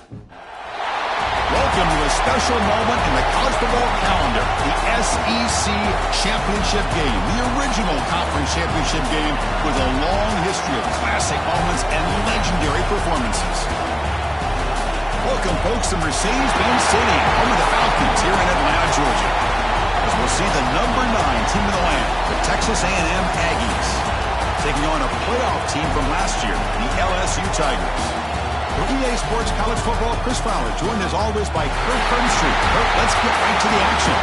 Welcome to a special moment in the college football calendar, the SEC Championship Game, the original conference championship game with a long history of classic moments and legendary performances. Welcome, folks, to Mercedes-Benz Stadium, home of the Falcons here in Atlanta, Georgia, as we'll see the number 9 team in the land, the Texas A&M Aggies, taking on a playoff team from last year, the LSU Tigers. For EA Sports College Football, Chris Fowler, joined as always by Kirk Crumbstreet. Kirk, let's get right to the action.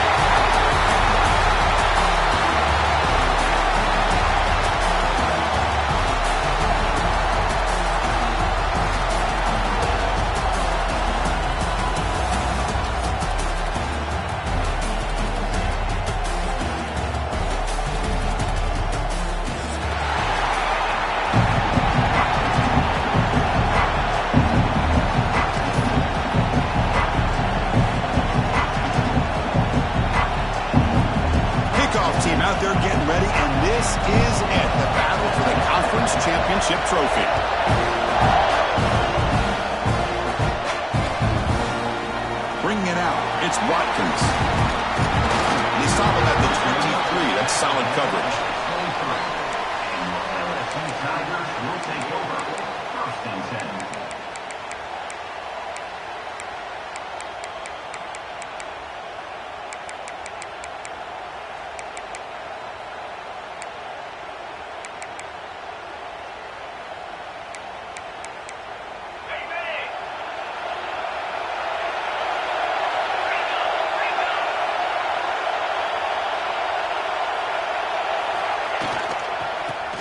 Trophy. Bringing it out, it's Watkins. And he's stopping at the 23. That's solid coverage. Tigers will take over. First and 10.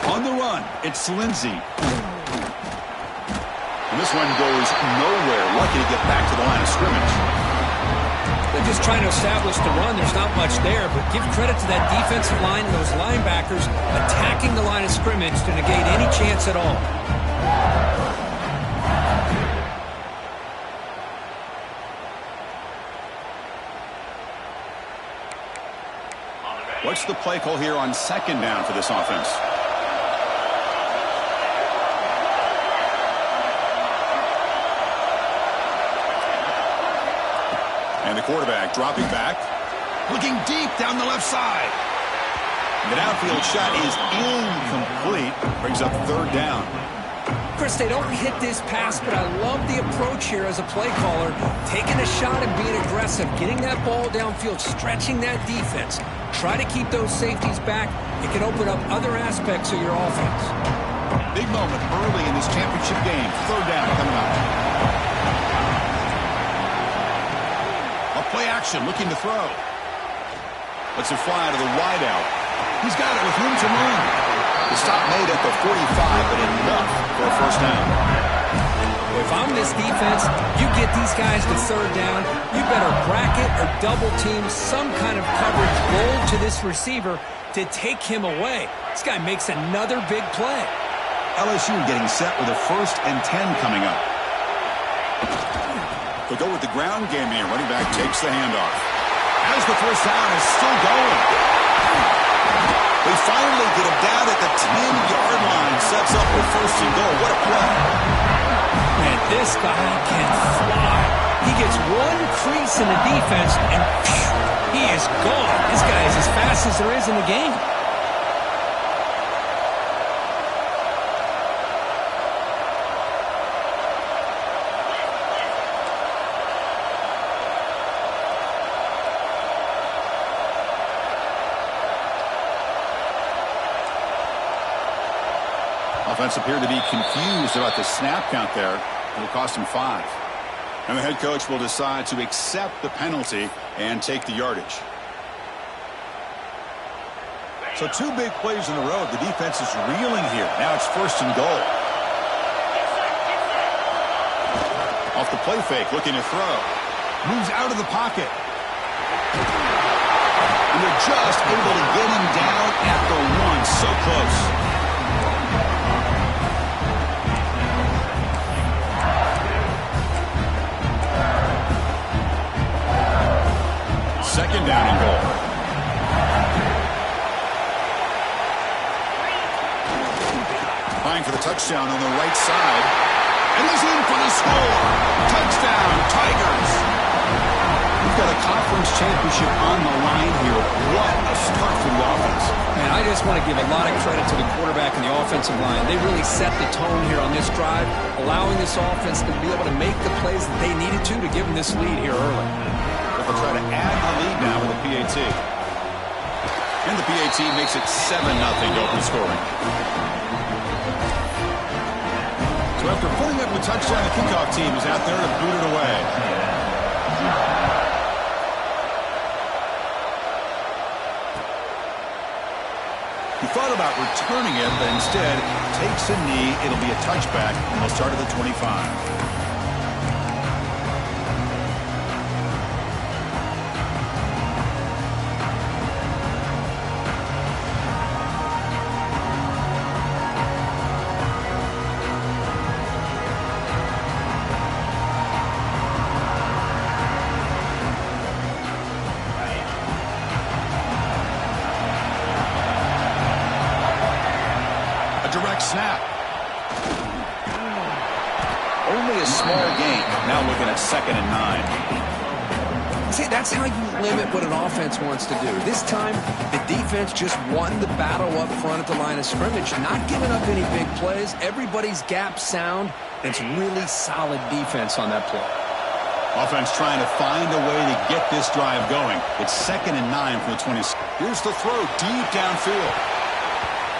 On the run, it's Lindsey. And this one goes nowhere. Lucky to get back to the line of scrimmage. They're just trying to establish the run. There's not much there, but give credit to that defensive line and those linebackers attacking the line of scrimmage to negate any chance at all. What's the play call here on second down for this offense? And the quarterback dropping back, looking deep down the left side. The downfield shot is incomplete. Brings up third down. Chris, they don't hit this pass, but I love the approach here as a play caller. Taking a shot and being aggressive, getting that ball downfield, stretching that defense. Try to keep those safeties back. It can open up other aspects of your offense. Big moment early in this championship game. Third down coming up. Play action, looking to throw. Lets it fly to the wideout. He's got it with room to run. The stop made at the 45, but enough for a first down. If I'm this defense, you get these guys to third down, you better bracket or double team some kind of coverage roll to this receiver to take him away. This guy makes another big play. LSU getting set with a 1st and 10 coming up. They'll go with the ground game here. Running back takes the handoff. As the first down is still going. They finally get him down at the 10-yard line. Sets up for 1st and goal. What a play. Man, this guy can fly. He gets one crease in the defense, and he is gone. This guy is as fast as there is in the game. Offense appeared to be confused about the snap count there. It'll cost him 5. And the head coach will decide to accept the penalty and take the yardage. So 2 big plays in a row. The defense is reeling here. Now it's 1st and goal. Off the play fake, looking to throw. Moves out of the pocket. And they're just able to get him down at the 1. So close. Second down and goal. Applying for the touchdown on the right side. And he's in for the score. Touchdown. got a conference championship on the line here. What a start for the offense. Man, I just want to give a lot of credit to the quarterback and the offensive line. They really set the tone here on this drive, allowing this offense to be able to make the plays that they needed to give them this lead here early. But they'll try to add the lead now with the PAT. And the PAT makes it 7-0 to open scoring. So after putting up a touchdown, the kickoff team is out there to boot it away. He thought about returning it, but instead takes a knee. It'll be a touchback, and they'll start at the 25. Direct snap. Only a small gain. Now looking at 2nd and 9. See, that's how you limit what an offense wants to do. This time, the defense just won the battle up front at the line of scrimmage, not giving up any big plays. Everybody's gap sound. It's really solid defense on that play. Offense trying to find a way to get this drive going. It's 2nd and 9 from the 20. Here's the throw deep downfield.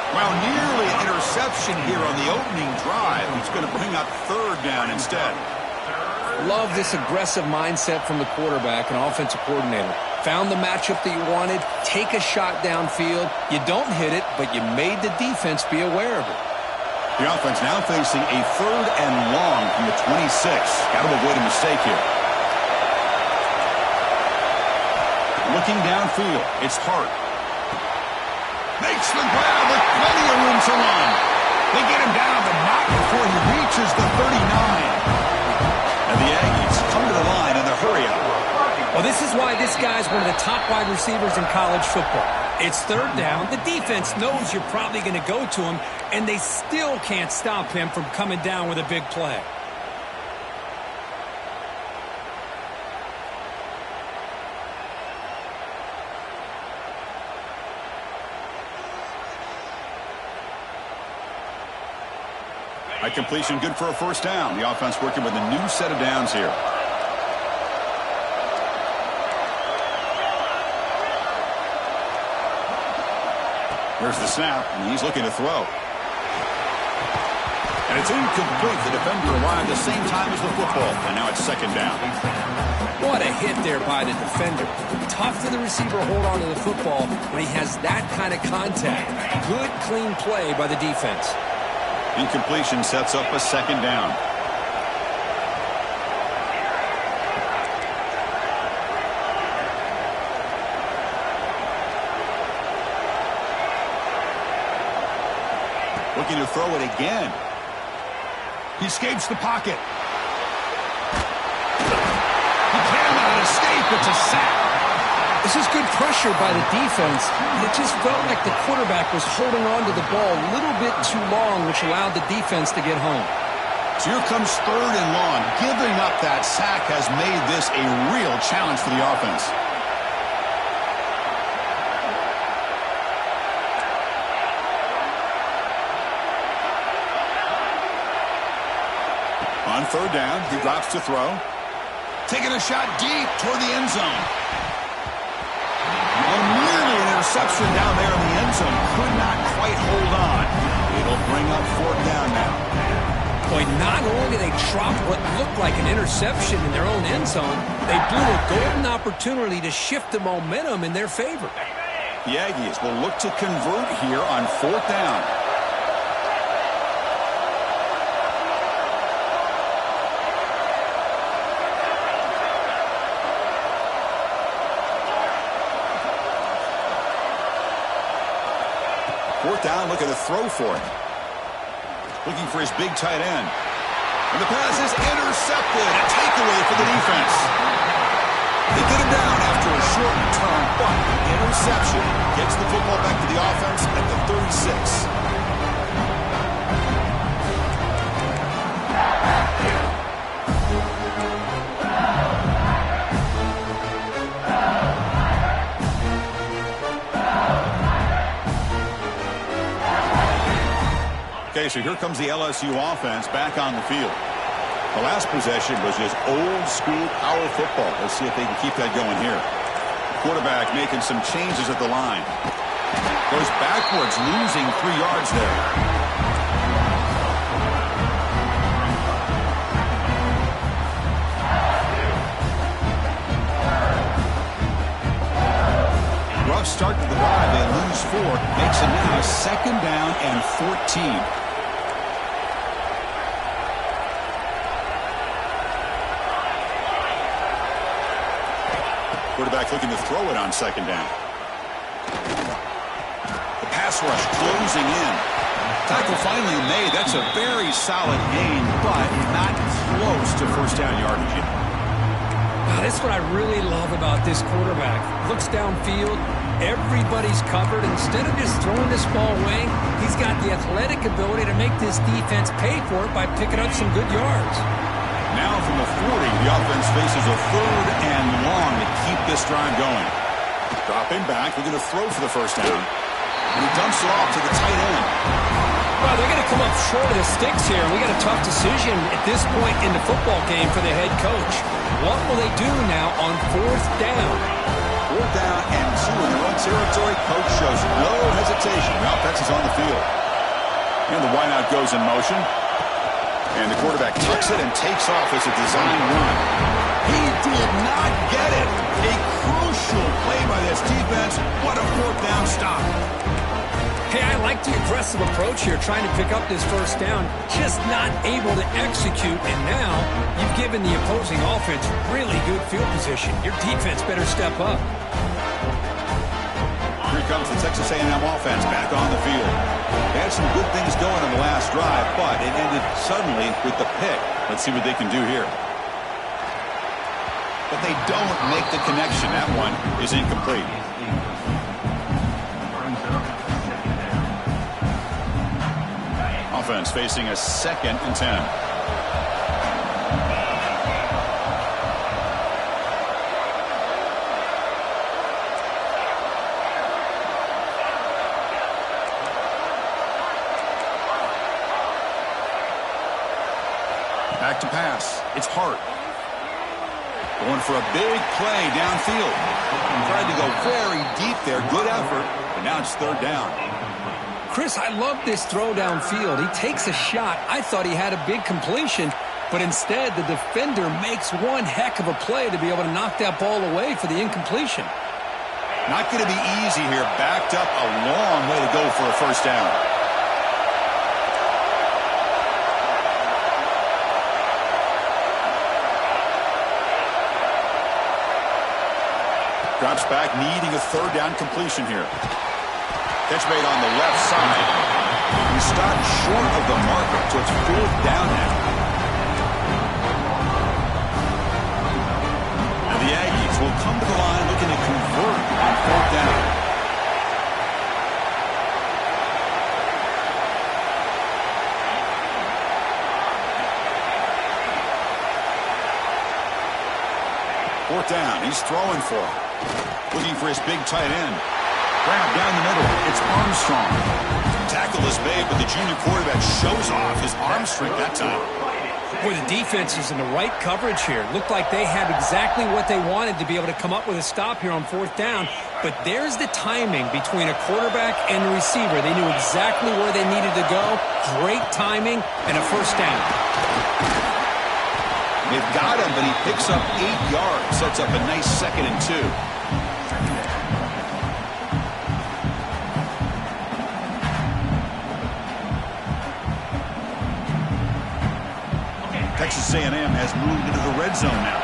Well, nearly an interception here on the opening drive. He's going to bring up 3rd down instead. Love this aggressive mindset from the quarterback and offensive coordinator. Found the matchup that you wanted, take a shot downfield. You don't hit it, but you made the defense be aware of it. The offense now facing a 3rd and long from the 26. Got to avoid a mistake here. Looking downfield, it's Hart. Makes the grab with plenty of room to run. They get him down, but not before he reaches the 39. And the Aggies come to the line in the hurry up. Well, this is why this guy's one of the top wide receivers in college football. It's 3rd down. The defense knows you're probably going to go to him, and they still can't stop him from coming down with a big play. High completion, good for a 1st down. The offense working with a new set of downs here. There's the snap, and he's looking to throw. And it's incomplete. The defender arrived the same time as the football, and now it's 2nd down. What a hit there by the defender. Tough for the receiver to hold on to the football when he has that kind of contact. Good, clean play by the defense. Incompletion sets up a 2nd down. Looking to throw it again. He escapes the pocket. He cannot escape. It's a sack. This is good pressure by the defense. It just felt like the quarterback was holding on to the ball a little bit too long, which allowed the defense to get home. So here comes 3rd and long. Giving up that sack has made this a real challenge for the offense. On 3rd down, he drops to throw. Taking a shot deep toward the end zone. Nearly an interception down there in the end zone. Could not quite hold on. It'll bring up 4th down now. Boy, not only did they drop what looked like an interception in their own end zone, they blew a golden opportunity to shift the momentum in their favor. The Aggies will look to convert here on 4th down. Fourth down, looking to throw for it. Looking for his big tight end. And the pass is intercepted. A takeaway for the defense. They get him down after a short return, but interception gets the football back to the offense at the 36. Okay, so here comes the LSU offense back on the field. The last possession was just old-school power football. Let's see if they can keep that going here. Quarterback making some changes at the line. Goes backwards, losing 3 yards there. Rough start to the drive. They lose 4. Makes it now 2nd down and 14. Quarterback looking to throw it on 2nd down. The pass rush closing in. Tackle finally made. That's a very solid gain, but not close to 1st down yardage yet. This is what I really love about this quarterback. Looks downfield. Everybody's covered. Instead of just throwing this ball away, he's got the athletic ability to make this defense pay for it by picking up some good yards. Now from the 40, the offense faces a 3rd and long to keep this drive going. Dropping back, looking to throw for the 1st down. And he dumps it off to the tight end. Well, they're going to come up short of the sticks here. We got a tough decision at this point in the football game for the head coach. What will they do now on 4th down? 4th down and 2 in their own territory. Coach shows no hesitation. The offense is on the field. And the wideout goes in motion. And the quarterback tucks it and takes off as a design run. He did not get it. A crucial play by this defense. What a 4th down stop. Hey, I like the aggressive approach here, trying to pick up this 1st down, just not able to execute, and now you've given the opposing offense really good field position. Your defense better step up. Here comes the Texas A&M offense back on the field. They had some good things going in the last drive, but it ended suddenly with the pick. Let's see what they can do here. But they don't make the connection. That one is incomplete. Offense facing a 2nd and 10. Back to pass. It's Hart. Going for a big play downfield. Tried to go very deep there. Good effort. But now it's 3rd down. Chris, I love this throw downfield. He takes a shot. I thought he had a big completion, but instead the defender makes one heck of a play to be able to knock that ball away for the incompletion. Not going to be easy here. Backed up a long way to go for a 1st down. Drops back, needing a 3rd down completion here. Catch made on the left side. He stopped short of the marker, so it's 4th down now. And the Aggies will come to the line looking to convert on 4th down. Fourth down, he's throwing for it. Looking for his big tight end. Grab down the middle. It's Armstrong. Tackle is made, but the junior quarterback shows off his arm strength that time. Boy, the defense is in the right coverage here. Looked like they had exactly what they wanted to be able to come up with a stop here on 4th down. But there's the timing between a quarterback and the receiver. They knew exactly where they needed to go. Great timing and a 1st down. They've got him, but he picks up 8 yards. Sets up a nice 2nd and 2. Texas A&M has moved into the red zone now.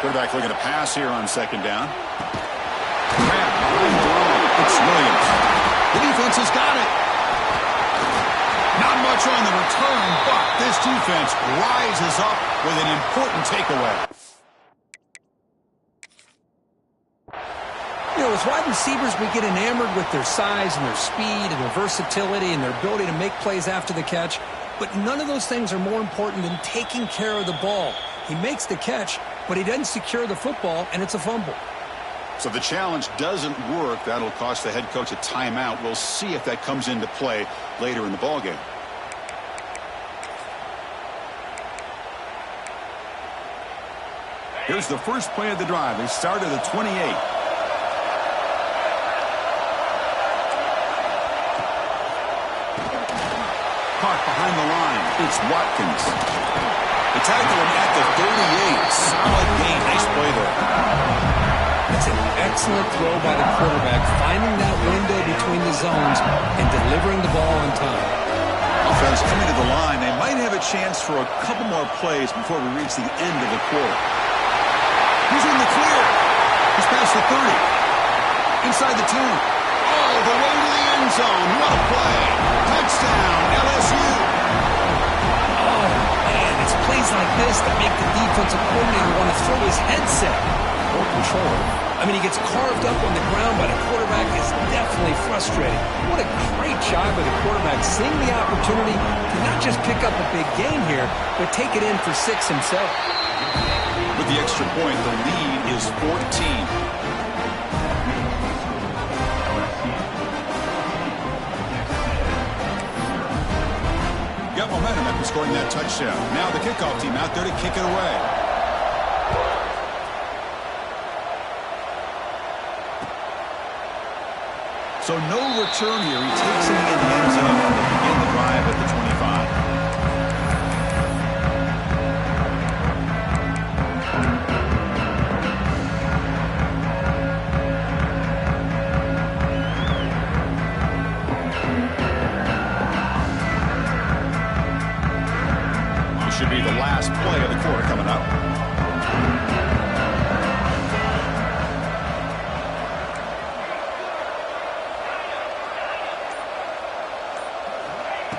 Quarterback looking to pass here on 2nd down. Grab behind the line. It's Williams. The defense has got it. Not much on the return, but this defense rises up with an important takeaway. You know, as wide receivers, we get enamored with their size and their speed and their versatility and their ability to make plays after the catch. But none of those things are more important than taking care of the ball. He makes the catch, but he doesn't secure the football, and it's a fumble. So the challenge doesn't work. That'll cost the head coach a timeout. We'll see if that comes into play later in the ballgame. Here's the first play of the drive. They start at the 28. Caught behind the line. It's Watkins. They tackle him at the 38. Solid gain. Nice play there. That's an excellent throw by the quarterback, finding that window between the zones and delivering the ball on time. Offense coming to the line. They might have a chance for a couple more plays before we reach the end of the quarter. He's in the clear. He's past the 30. Inside the 2. All the way to the end zone. What a play. Touchdown, LSU. Oh, man, it's plays like this that make the defensive coordinator want to throw his headset. More control. I mean, he gets carved up on the ground by the quarterback. It's definitely frustrating. What a great job by the quarterback seeing the opportunity to not just pick up a big gain here, but take it in for 6 himself. With the extra point, the lead is 14. Got momentum after scoring that touchdown. Now the kickoff team out there to kick it away. So no return here. He takes it in the end zone to begin the drive at the 25. Should be the last play of the quarter coming up.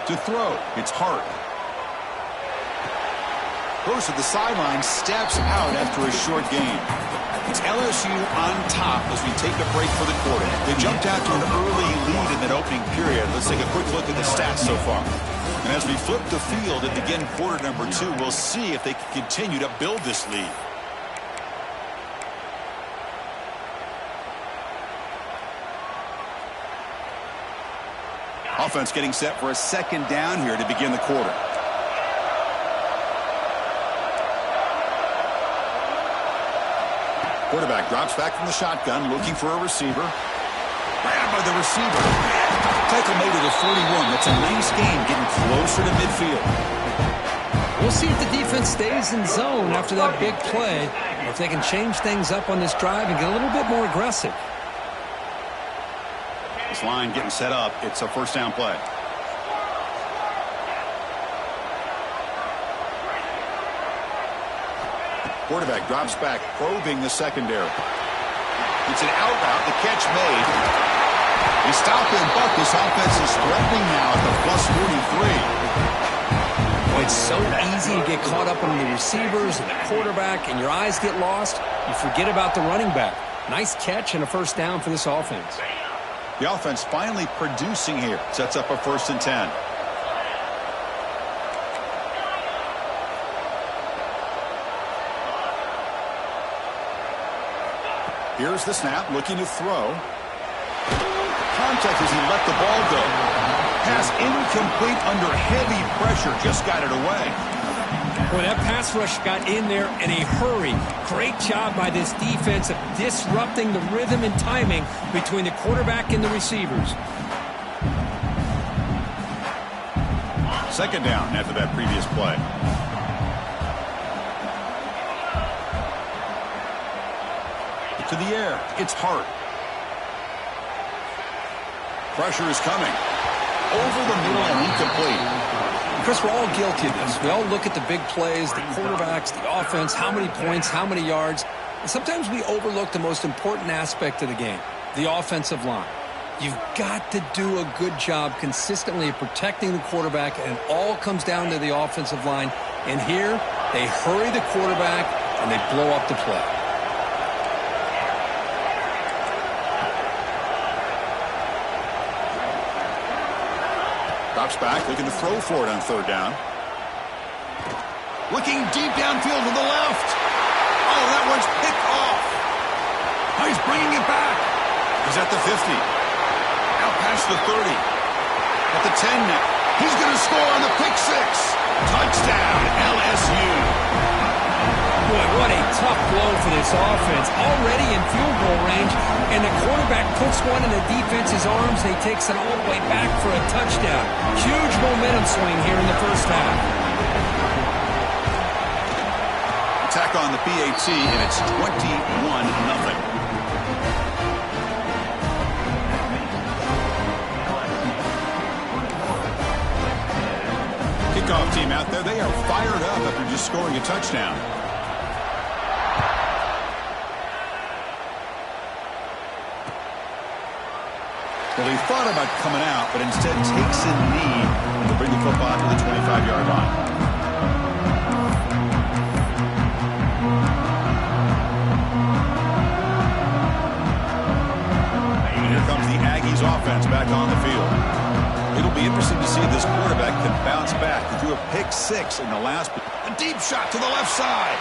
To throw, it's Hart. Goes to the sideline, steps out after a short gain. It's LSU on top as we take a break for the quarter. They jumped out to an early lead in that opening period. Let's take a quick look at the stats so far. And as we flip the field and begin quarter number 2, we'll see if they can continue to build this lead. Offense getting set for a second down here to begin the quarter. Quarterback drops back from the shotgun, looking for a receiver. Grabbed by the receiver. Tackle made to the 41. That's a nice game, getting closer to midfield. We'll see if the defense stays in zone after that big play, or if they can change things up on this drive and get a little bit more aggressive. This line getting set up. It's a first down play. Quarterback drops back, probing the secondary. It's an out route. The catch made. They stop and buck. This offense is threatening now at the plus 43. Well, it's so easy to get caught up on the receivers and the quarterback, and your eyes get lost. You forget about the running back. Nice catch and a first down for this offense. The offense finally producing here. Sets up a 1st and 10. Here's the snap, looking to throw. Contact as he let the ball go. Pass incomplete under heavy pressure. Just got it away. Boy, that pass rush got in there in a hurry. Great job by this defense of disrupting the rhythm and timing between the quarterback and the receivers. Second down after that previous play. To the air. It's Hart. Pressure is coming. Over the middle and incomplete. Chris, we're all guilty of this. We all look at the big plays, the quarterbacks, the offense, how many points, how many yards. And sometimes we overlook the most important aspect of the game, the offensive line. You've got to do a good job consistently of protecting the quarterback, and it all comes down to the offensive line. And here, they hurry the quarterback, and they blow up the play. Drops back, looking to throw for it on 3rd down. Looking deep downfield to the left. Oh, that one's picked off. Oh, he's bringing it back. He's at the 50. Out past the 30. At the 10 now. He's going to score on the pick six. Touchdown, LSU. Boy, what a tough blow for this offense. Already in field goal range, and the quarterback puts one in the defense's arms, and he takes it all the way back for a touchdown. Huge momentum swing here in the first half. Attack on the PAT, and it's 21-0. Kickoff team out there, they are fired up after just scoring a touchdown. Well, he thought about coming out, but instead takes a knee to bring the football to the 25-yard line. And here comes the Aggies offense back on the field. It'll be interesting to see if this quarterback can bounce back. He threw a pick six in the last. A deep shot to the left side.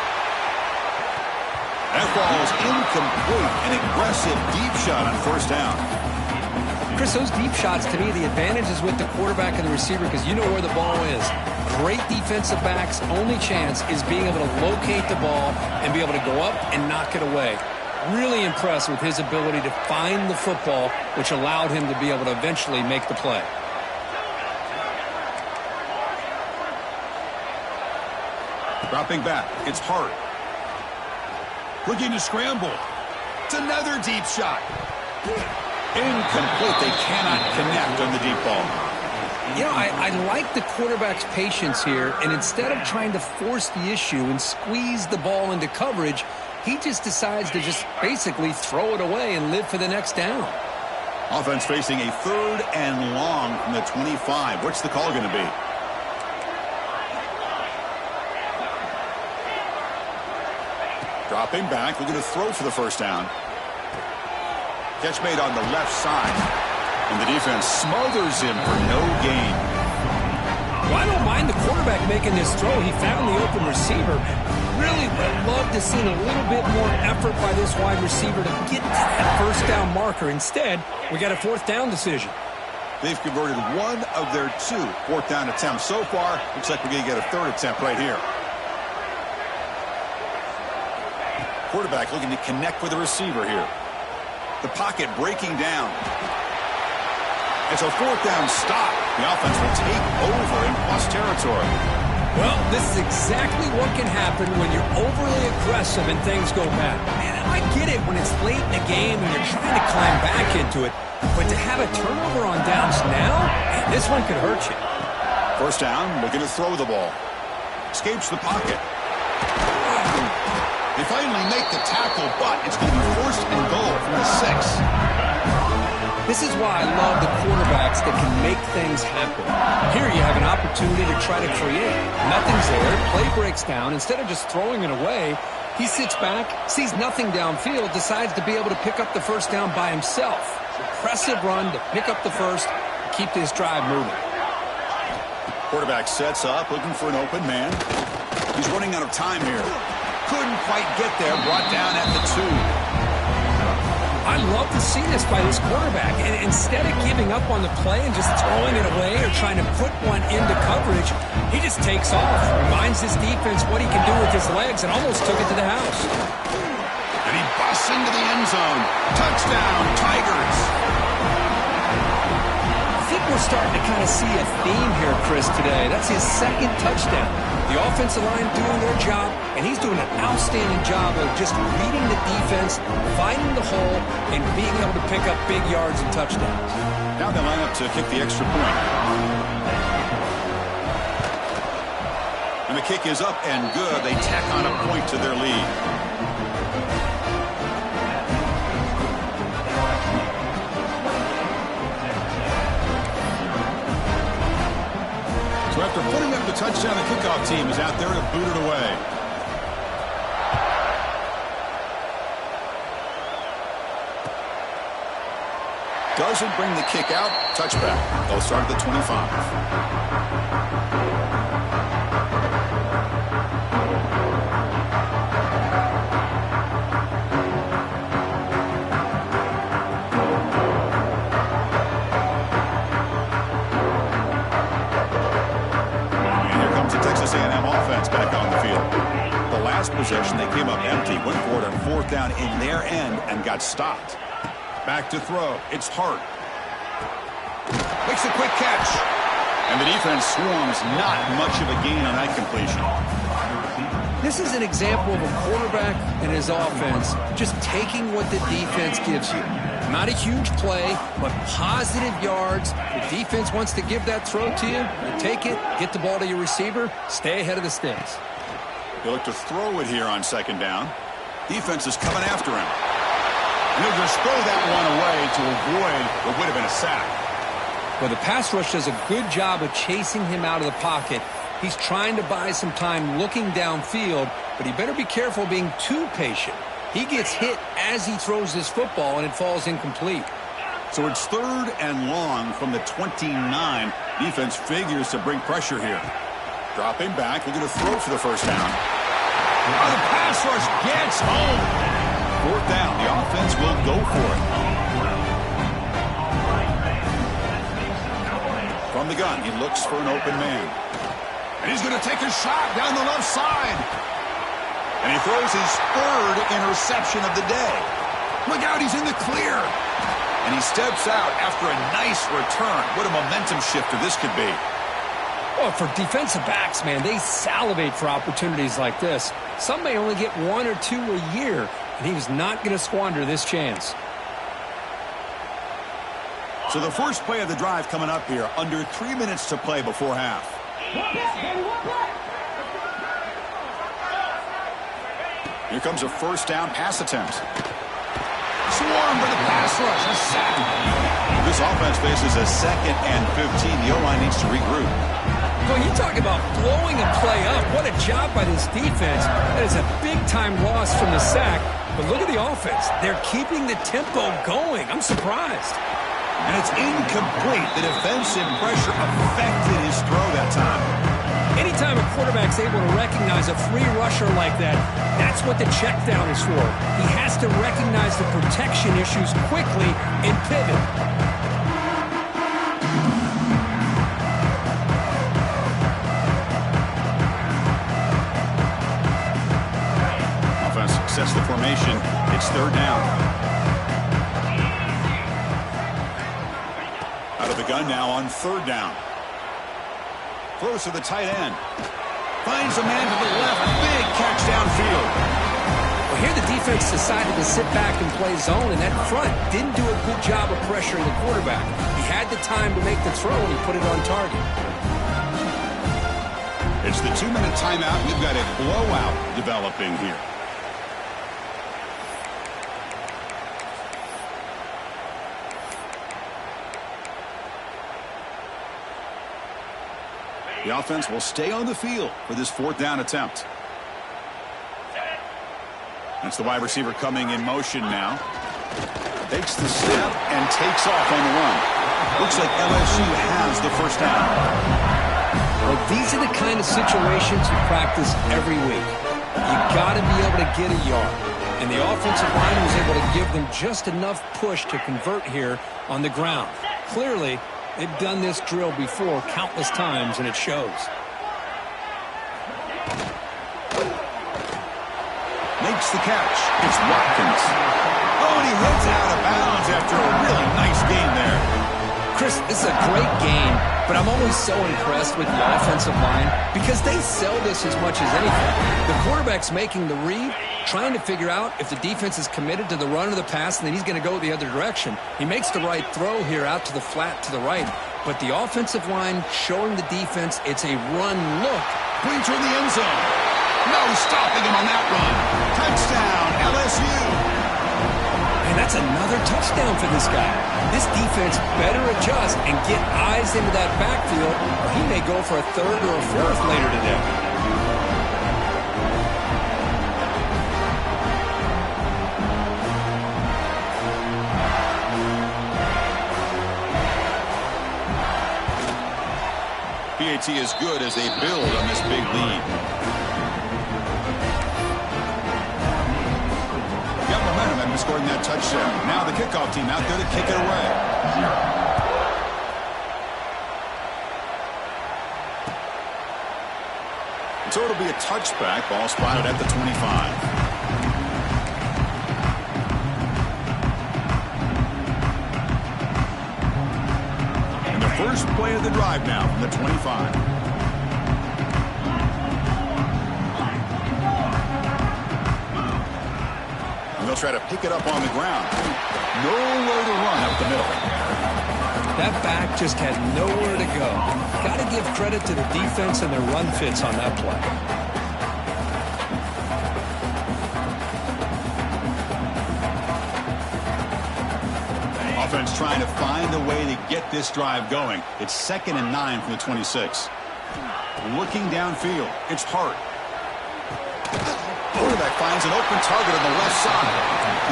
That ball is incomplete. An aggressive deep shot on first down. Chris, those deep shots, to me, the advantage is with the quarterback and the receiver because you know where the ball is. Great defensive backs' only chance is being able to locate the ball and be able to go up and knock it away. Really impressed with his ability to find the football, which allowed him to be able to eventually make the play. Dropping back, it's Hart. Looking to scramble. It's another deep shot. Incomplete. They cannot connect on the deep ball. You know, I like the quarterback's patience here, and instead of trying to force the issue and squeeze the ball into coverage, he just decides to just basically throw it away and live for the next down. Offense facing a 3rd and long from the 25. What's the call going to be? Dropping back, looking to throw for the first down. Catch made on the left side. And the defense smothers him for no gain. Well, I don't mind the quarterback making this throw. He found the open receiver. Really would love to see a little bit more effort by this wide receiver to get to that first down marker. Instead, we got a 4th down decision. They've converted one of their 2 4th down attempts so far. Looks like we're going to get a 3rd attempt right here. Quarterback looking to connect with the receiver here. The pocket breaking down. It's a 4th down stop. The offense will take over in plus territory. Well, this is exactly what can happen when you're overly aggressive and things go bad. Man, I get it when it's late in the game and you're trying to climb back into it. But to have a turnover on downs now, man, this one could hurt you. First down, looking to throw the ball. Escapes the pocket. They finally make the tackle, but it's going to be 1st and goal from the 6. This is why I love the quarterbacks that can make things happen. Here you have an opportunity to try to create. Nothing's there. Play breaks down. Instead of just throwing it away, he sits back, sees nothing downfield, decides to be able to pick up the first down by himself. Impressive run to pick up the first, keep this drive moving. Quarterback sets up, looking for an open man. He's running out of time here. Couldn't quite get there, brought down at the 2. I love to see this by this quarterback. And instead of giving up on the play and just throwing it away or trying to put one into coverage, he just takes off, reminds his defense what he can do with his legs, and almost took it to the house. And he busts into the end zone. Touchdown, Tigers. I think we're starting to kind of see a theme here, Chris, today. That's his 2nd touchdown. The offensive line doing their job, and he's doing an outstanding job of just reading the defense, finding the hole, and being able to pick up big yards and touchdowns. Now they line up to kick the extra point. And the kick is up and good. They tack on a point to their lead. So after putting up the touchdown, the kickoff team is out there to boot it away. Doesn't bring the kick out. Touchback. They'll start at the 25. last possession, they came up empty, went for it on fourth down in their end, and got stopped. Back to throw. It's Hart. Makes a quick catch. And the defense swarms. Not much of a gain on that completion. This is an example of a quarterback and his offense just taking what the defense gives you. Not a huge play, but positive yards. The defense wants to give that throw to you. You take it, get the ball to your receiver, stay ahead of the sticks. They look to throw it here on second down. Defense is coming after him. And he'll just throw that one away to avoid what would have been a sack. Well, the pass rush does a good job of chasing him out of the pocket. He's trying to buy some time looking downfield, but he better be careful being too patient. He gets hit as he throws this football, and it falls incomplete. So it's third and long from the 29. Defense figures to bring pressure here. Dropping back, looking to throw for the first down. Oh, the pass rush gets home. Fourth down, the offense will go for it. From the gun, he looks for an open man. And he's going to take a shot down the left side. And he throws his third interception of the day. Look out, he's in the clear. And he steps out after a nice return. What a momentum shifter this could be. Well, for defensive backs, man, they salivate for opportunities like this. Some may only get one or two a year, and he was not going to squander this chance. So the first play of the drive coming up here, under 3 minutes to play before half. Here comes a first down pass attempt. Swarmed by the pass rush, a sack. This offense faces a 2nd and 15. The O-line needs to regroup. Well, you talk about blowing a play up. What a job by this defense. That is a big-time loss from the sack. But look at the offense. They're keeping the tempo going. I'm surprised. And it's incomplete. The defensive pressure affected his throw that time. Anytime a quarterback's able to recognize a free rusher like that, that's what the check down is for. He has to recognize the protection issues quickly and pivot. Offense sets the formation. It's third down. Out of the gun now on third down. Throws to the tight end. Finds a man to the left. Big catch downfield. Well, here the defense decided to sit back and play zone, and that front didn't do a good job of pressuring the quarterback. He had the time to make the throw, and he put it on target. It's the 2-minute timeout. We've got a blowout developing here. The offense will stay on the field for this fourth down attempt. That's the wide receiver coming in motion now. Takes the step and takes off on the run. Looks like LSU has the first down. Well, these are the kind of situations you practice every week. You got to be able to get a yard. And the offensive line was able to give them just enough push to convert here on the ground. Clearly, they've done this drill before countless times, and it shows. Makes the catch. It's Watkins. Oh, and he heads out of bounds after a really nice game there. Chris, this is a great game, but I'm always so impressed with the offensive line because they sell this as much as anything. The quarterback's making the read, trying to figure out if the defense is committed to the run or the pass, and then he's going to go the other direction. He makes the right throw here out to the flat to the right, but the offensive line showing the defense it's a run look. Brings her in the end zone. No stopping him on that run. Touchdown, LSU. And that's another touchdown for this guy. This defense better adjust and get eyes into that backfield, or he may go for a third or a fourth later today. PAT is good as they build on this big lead. Got momentum after scoring that touchdown. Now the kickoff team out there to kick it away. So it'll be a touchback. Ball spotted at the 25. And the first play of the drive now from the 25. And they'll try to pick it up on the ground. Nowhere to run up the middle. That back just had nowhere to go. Got to give credit to the defense and their run fits on that play. Offense trying to find a way to get this drive going. It's 2nd and 9 from the 26. Looking downfield. It's Hart. Quarterback finds an open target on the left side.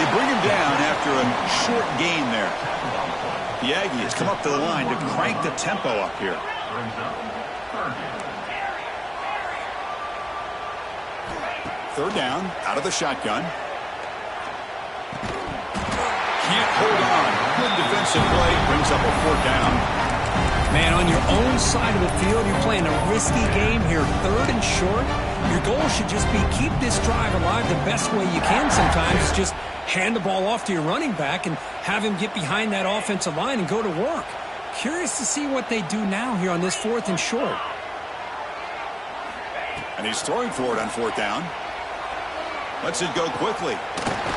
They bring him down after a short gain there. The Aggies come up to the line to crank the tempo up here. Third down, out of the shotgun. Can't hold on. Good defensive play. Brings up a 4th down. Man, on your own side of the field, you're playing a risky game here. 3rd and short. Your goal should just be keep this drive alive the best way you can sometimes. Just hand the ball off to your running back and have him get behind that offensive line and go to work. Curious to see what they do now here on this 4th and short. And he's throwing for it on 4th down. Lets it go quickly.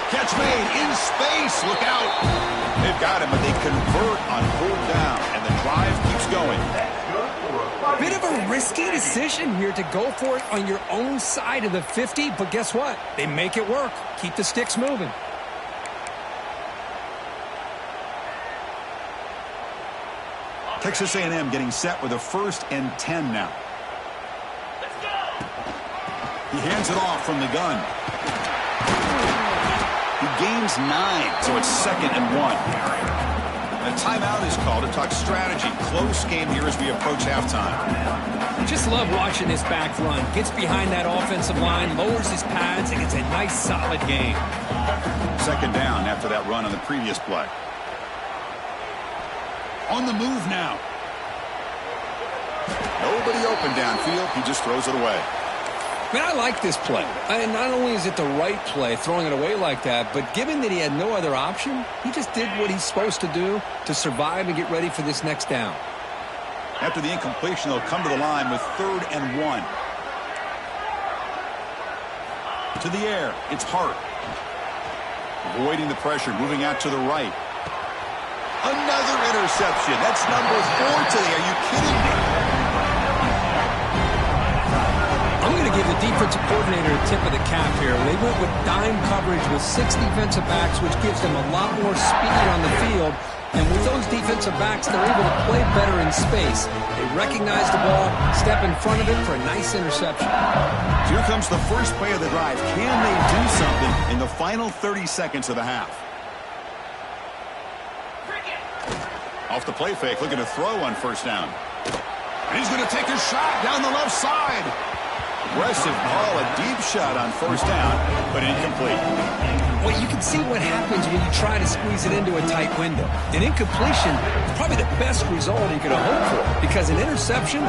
Catch made in space. Look out. They've got him, but they convert on 4th down, and the drive keeps going. Bit of a risky decision here to go for it on your own side of the 50, but guess what? They make it work. Keep the sticks moving. Texas A&M getting set with a 1st and 10 now. He hands it off from the gun. He gains 9, so it's 2nd and 1. And a timeout is called to talk strategy. Close game here as we approach halftime. Just love watching this back run. Gets behind that offensive line, lowers his pads, and gets a nice solid gain. 2nd down after that run on the previous play. On the move now. Nobody open downfield. He just throws it away. Man, I like this play. And not only is it the right play, throwing it away like that, but given that he had no other option, he just did what he's supposed to do to survive and get ready for this next down. After the incompletion, they'll come to the line with 3rd and 1. To the air, it's Hart. Avoiding the pressure, moving out to the right. Another interception. That's number 4 today. Are you kidding me? I'm going to give the defensive coordinator a tip of the cap here. They went with dime coverage with 6 defensive backs, which gives them a lot more speed on the field. And with those defensive backs, they're able to play better in space. They recognize the ball, step in front of it for a nice interception. Here comes the first play of the drive. Can they do something in the final 30 seconds of the half? Off the play fake, looking to throw on 1st down. And he's going to take a shot down the left side. Aggressive call, a deep shot on 1st down, but incomplete. Well, you can see what happens when you try to squeeze it into a tight window. An incompletion is probably the best result you could hope for, because an interception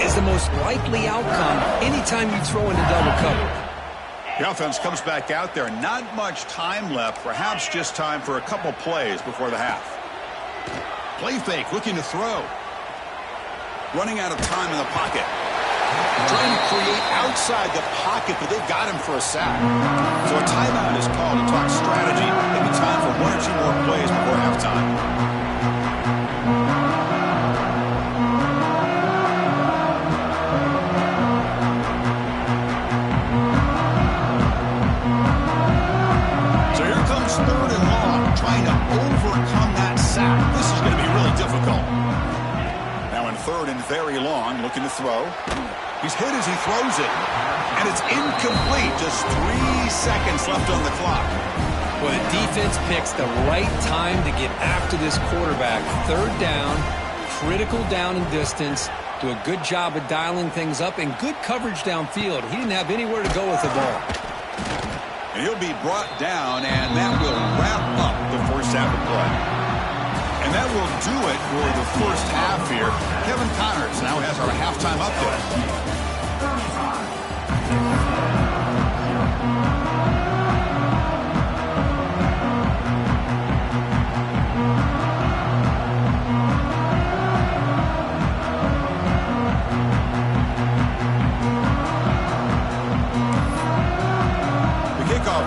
is the most likely outcome anytime you throw into double cover. The offense comes back out there. Not much time left, perhaps just time for a couple plays before the half. Play fake, looking to throw. Running out of time in the pocket. Trying to create outside the pocket, but they've got him for a sack. So a timeout is called to talk strategy. Maybe time for 1 or 2 more plays before halftime. So here comes 3rd and long, trying to overcome that sack. This is going to be really difficult. Now in 3rd and very long, looking to throw. He's hit as he throws it, and it's incomplete. Just 3 seconds left on the clock. Well, the defense picks the right time to get after this quarterback. 3rd down, critical down and distance. Do a good job of dialing things up and good coverage downfield. He didn't have anywhere to go with the ball. And he'll be brought down, and that will wrap up the first half of play. And that will do it for the first half here. Kevin Connors now has our halftime update.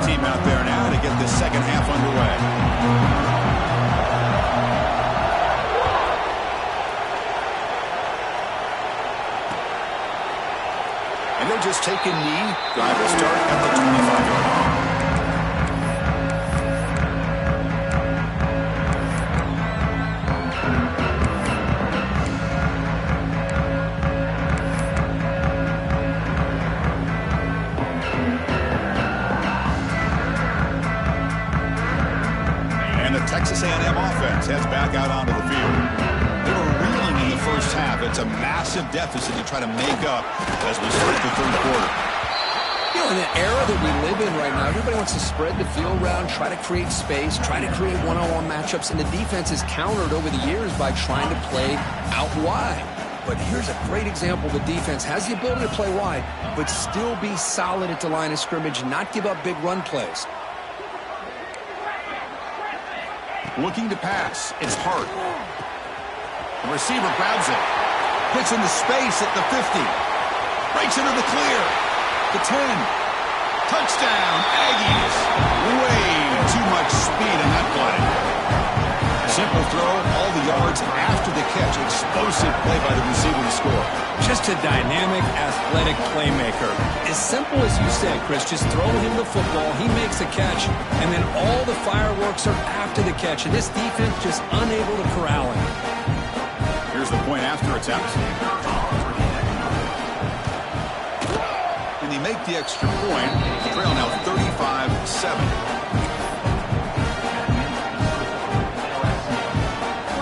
Team out there now to get this second half underway. And they'll just take a knee. Drive will start at the 25-yard line. Texas A&M offense heads back out onto the field. They were reeling in the first half. It's a massive deficit to try to make up as we start the third quarter. You know, in the era that we live in right now, everybody wants to spread the field around, try to create space, try to create one-on-one matchups, and the defense is countered over the years by trying to play out wide. But here's a great example. The defense has the ability to play wide, but still be solid at the line of scrimmage, not give up big run plays. Looking to pass. It's Hart. The receiver grabs it. Gets into space at the 50. Breaks into the clear. The 10. Touchdown, Aggies. Way too much speed in that play. Simple throw, all the yards after the catch. Explosive play by the receiver to score. Just a dynamic, athletic playmaker. As simple as you said, Chris, just throw him the football, he makes a catch, and then all the fireworks are after the catch, and this defense just unable to corral him. Here's the point after attempt. And they make the extra point. The trail now 35-7.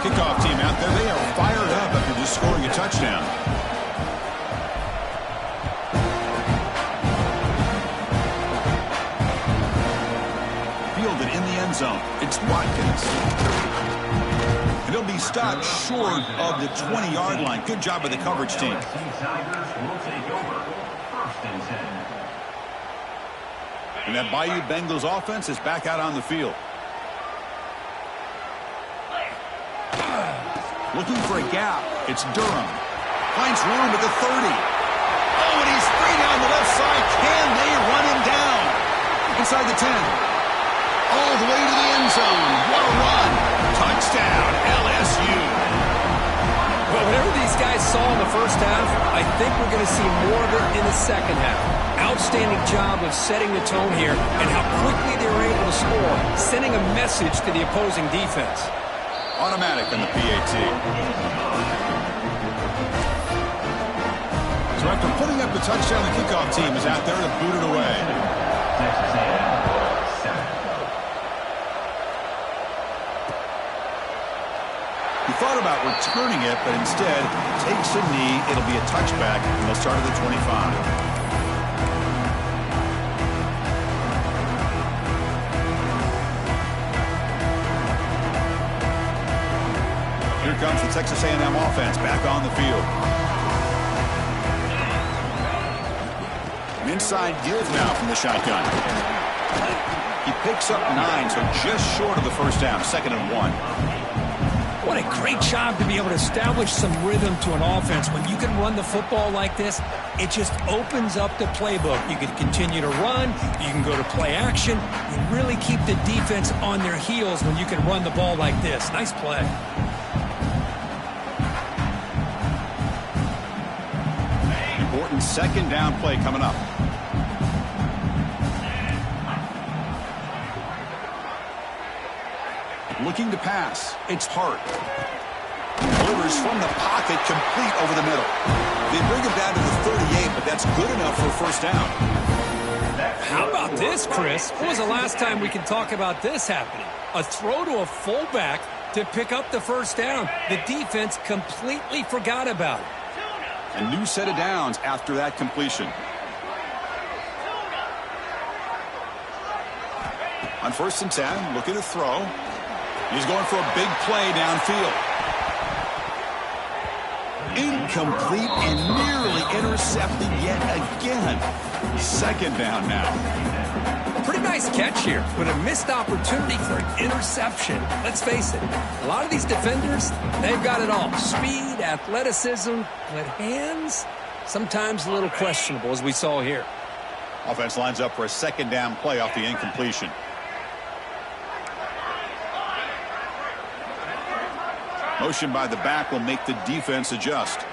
Kickoff team out there. They are fired up after just scoring a touchdown. Fielded in the end zone. It's Watkins. And he'll be stopped short of the 20-yard line. Good job by the coverage team. And that Bayou Bengals offense is back out on the field. Looking for a gap. It's Durham. Finds room at the 30. Oh, and he's free down the left side. Can they run him down? Inside the 10. All the way to the end zone. What a run. Touchdown, LSU. Well, whatever these guys saw in the first half, I think we're going to see more of it in the second half. Outstanding job of setting the tone here and how quickly they were able to score, sending a message to the opposing defense. Automatic on the PAT. So after putting up the touchdown, the kickoff team is out there to boot it away. He thought about returning it, but instead takes a knee. It'll be a touchback, and they'll start at the 25. Here comes the Texas A&M offense back on the field. An inside give now from the shotgun. He picks up 9, so just short of the first down, 2nd and 1. What a great job to be able to establish some rhythm to an offense. When you can run the football like this, it just opens up the playbook. You can continue to run. You can go to play action. You really keep the defense on their heels when you can run the ball like this. Nice play. Important 2nd down play coming up. Looking to pass. It's Hart. Delivers from the pocket, complete over the middle. They bring him down to the 38, but that's good enough for a first down. How about this, Chris? When was the last time we can talk about this happening? A throw to a fullback to pick up the first down. The defense completely forgot about it. A new set of downs after that completion. On 1st and 10, looking to throw. He's going for a big play downfield. Incomplete and nearly intercepted yet again. Second down now. Pretty nice catch here, but a missed opportunity for an interception. Let's face it, a lot of these defenders, they've got it all. Speed, athleticism, but hands, sometimes a little questionable, as we saw here. Offense lines up for a second down play off the incompletion. Motion by the back will make the defense adjust.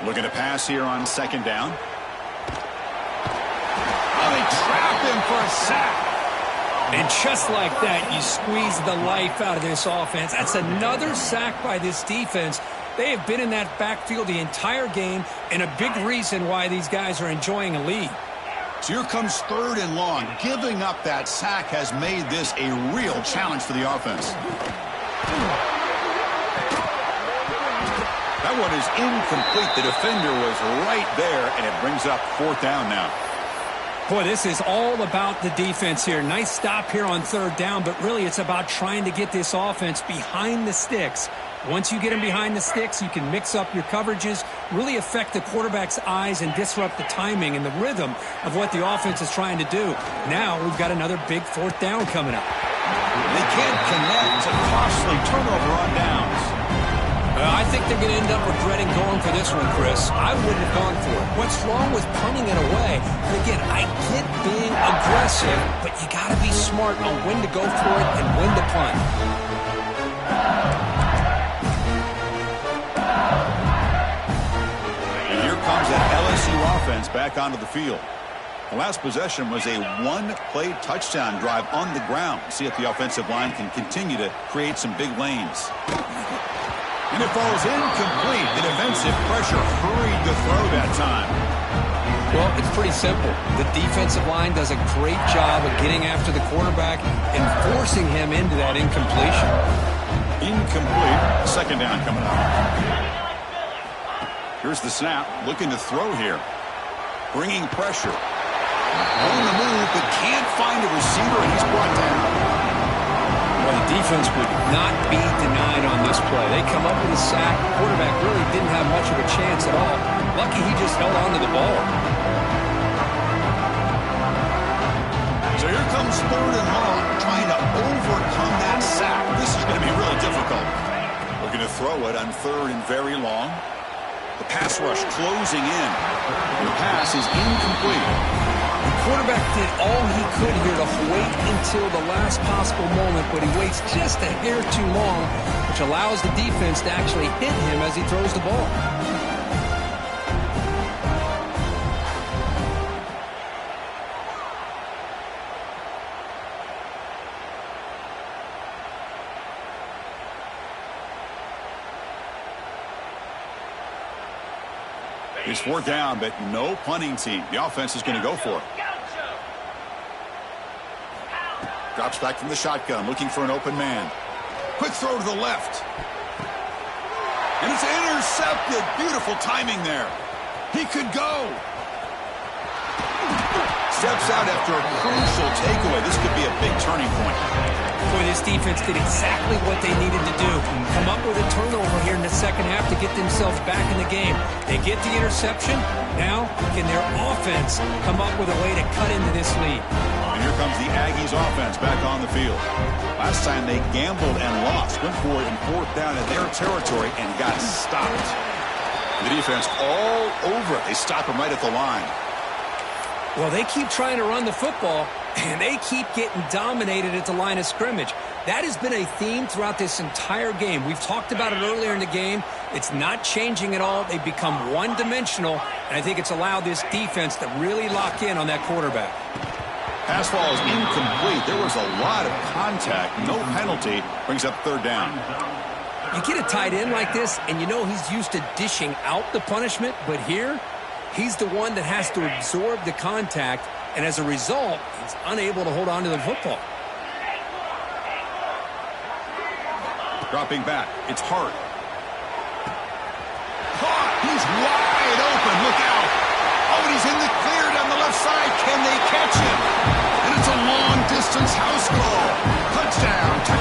Looking to pass here on second down. Oh, they trap him for a sack. And just like that, you squeeze the life out of this offense. That's another sack by this defense. They have been in that backfield the entire game, and a big reason why these guys are enjoying a lead. So here comes third and long. Giving up that sack has made this a real challenge for the offense. That one is incomplete. The defender was right there, and it brings up fourth down now. Boy, this is all about the defense here. Nice stop here on third down, but really it's about trying to get this offense behind the sticks. Once you get them behind the sticks, you can mix up your coverages, really affect the quarterback's eyes and disrupt the timing and the rhythm of what the offense is trying to do. Now we've got another big fourth down coming up. They can't connect. A costly turnover on downs. I think they're going to end up regretting going for this one, Chris. I wouldn't have gone for it. What's wrong with punting it away? And again, I get being aggressive, but you got to be smart on when to go for it and when to punt. And here comes that LSU offense back onto the field. The last possession was a one-play touchdown drive on the ground. See if the offensive line can continue to create some big lanes. And it falls incomplete. The defensive pressure hurried the throw that time. Well, it's pretty simple. The defensive line does a great job of getting after the quarterback and forcing him into that incompletion. Incomplete. Second down coming up. Here's the snap. Looking to throw here. Bringing pressure. On the move, but can't find a receiver, and he's brought down. Well, the defense would not be denied on this play. They come up with a sack. The quarterback really didn't have much of a chance at all. Lucky he just held on to the ball. So here comes third and long, trying to overcome that sack. This is going to be really difficult. Looking to throw it on third and very long. The pass rush closing in. The pass is incomplete. The quarterback did all he could here to wait until the last possible moment, but he waits just a hair too long, which allows the defense to actually hit him as he throws the ball. It's fourth down, but no punting team. The offense is going to go for it. Drops back from the shotgun, looking for an open man. Quick throw to the left. And it's intercepted. Beautiful timing there. He could go. Steps out after a crucial takeaway. This could be a big turning point. Boy, this defense did exactly what they needed to do. Come up with a turnover here in the second half to get themselves back in the game. They get the interception. Now, can their offense come up with a way to cut into this lead? And here comes the Aggies offense back on the field. Last time they gambled and lost. Went for it in fourth down in their territory and got stopped. The defense all over it. They stop him right at the line. Well, they keep trying to run the football, and they keep getting dominated at the line of scrimmage. That has been a theme throughout this entire game. We've talked about it earlier in the game. It's not changing at all. They've become one-dimensional, and I think it's allowed this defense to really lock in on that quarterback. Pass ball is incomplete. There was a lot of contact. No penalty. Brings up third down. You get a tight end like this, and you know he's used to dishing out the punishment, but here, he's the one that has to absorb the contact, and as a result, he's unable to hold on to the football. Dropping back. It's Hart. Caught. He's wide open.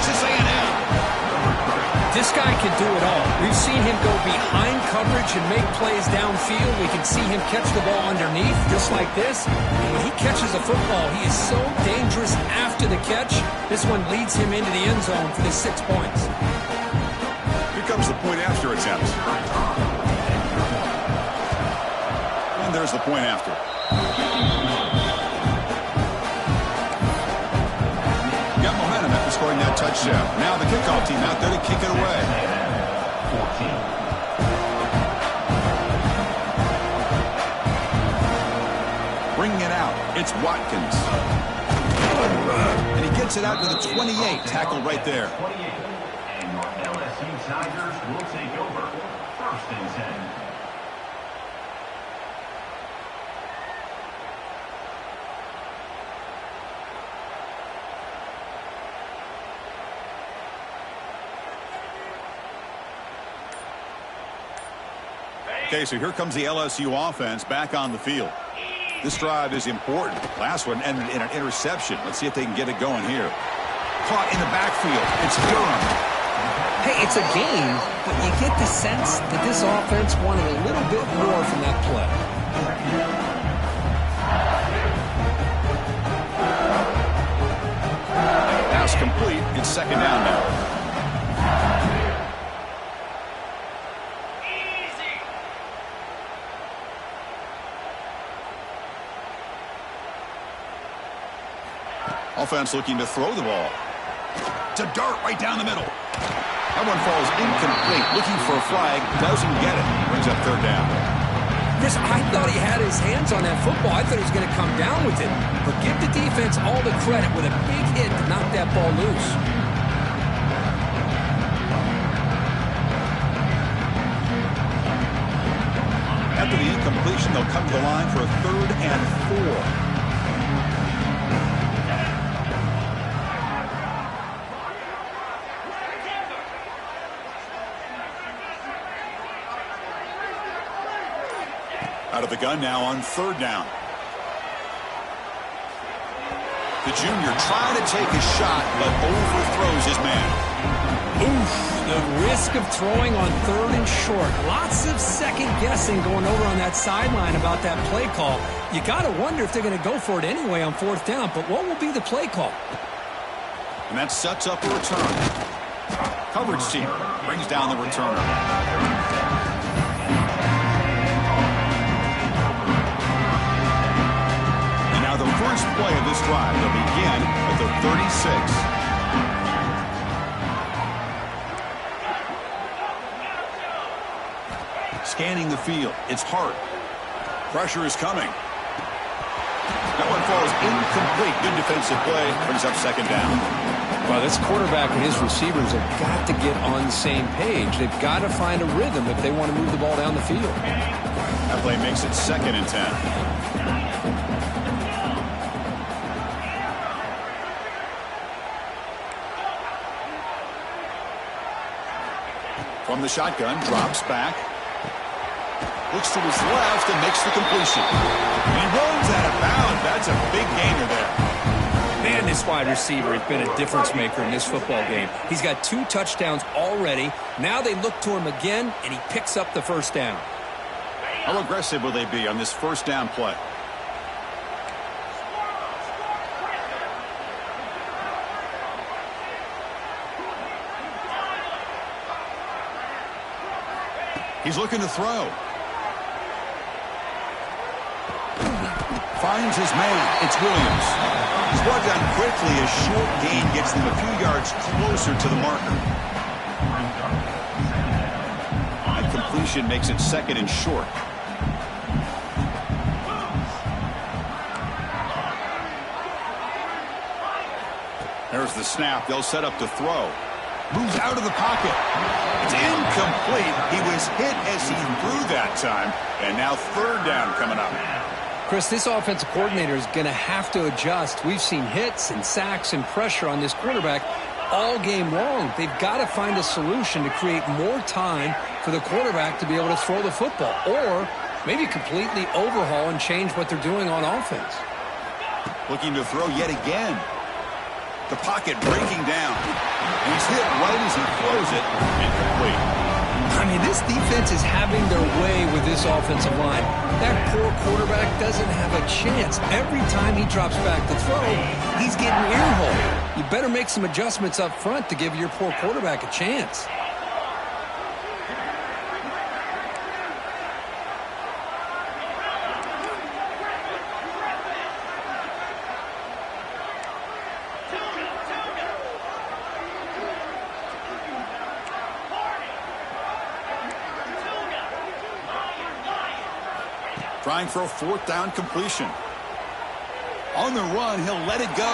Texas A&M. This guy can do it all. We've seen him go behind coverage and make plays downfield. We can see him catch the ball underneath, just like this. And when he catches a football, he is so dangerous after the catch. This one leads him into the end zone for the 6 points. Here comes the point after attempt. And there's the point after. Got momentum after scoring that touchdown. Now the kickoff team out there to kick it away. 14. Bringing it out, it's Watkins. And he gets it out to the 28. Tackle right there. And your LSU Tigers will take over. 1st and 10. Okay, so here comes the LSU offense back on the field. This drive is important. Last one ended in an interception. Let's see if they can get it going here. Caught in the backfield. It's Durham. Hey, it's a game, but you get the sense that this offense wanted a little bit more from that play. Pass complete. It's 2nd down now. Offense looking to throw the ball. It's a dart right down the middle. That one falls incomplete. Looking for a flag. Doesn't get it. Brings up 3rd down. Chris, I thought he had his hands on that football. I thought he was going to come down with it. But give the defense all the credit with a big hit to knock that ball loose. After the incompletion, they'll come to the line for a 3rd and 4. Out of the gun now on 3rd down. The junior trying to take a shot, but overthrows his man. Oof, the risk of throwing on 3rd and short. Lots of second guessing going over on that sideline about that play call. You got to wonder if they're going to go for it anyway on 4th down, but what will be the play call? And that sets up a return. Coverage team brings down the returner. The first play of this drive will begin at the 36. Scanning the field. It's Hart. Pressure is coming. That one falls incomplete. Good defensive play. Brings up 2nd down. Well, this quarterback and his receivers have got to get on the same page. They've got to find a rhythm if they want to move the ball down the field. That play makes it 2nd and 10. From the shotgun, drops back. Looks to his left and makes the completion. He runs out of bounds. That's a big gainer there. Man, this wide receiver has been a difference maker in this football game. He's got 2 touchdowns already. Now they look to him again, and he picks up the 1st down. How aggressive will they be on this 1st down play? He's looking to throw. Finds his man. It's Williams. He's brought down quickly. A short gain gets them a few yards closer to the marker. That completion makes it 2nd and short. There's the snap. They'll set up to throw. Moves out of the pocket. It's incomplete. He was hit as he threw that time. And now 3rd down coming up. Chris, this offensive coordinator is going to have to adjust. We've seen hits and sacks and pressure on this quarterback all game long. They've got to find a solution to create more time for the quarterback to be able to throw the football. Or maybe completely overhaul and change what they're doing on offense. Looking to throw yet again. The pocket breaking down. He's hit right as he throws it. Incomplete. I mean, this defense is having their way with this offensive line. That poor quarterback doesn't have a chance. Every time he drops back to throw, he's getting earholed. You better make some adjustments up front to give your poor quarterback a chance. Trying for a fourth down completion. On the run, he'll let it go.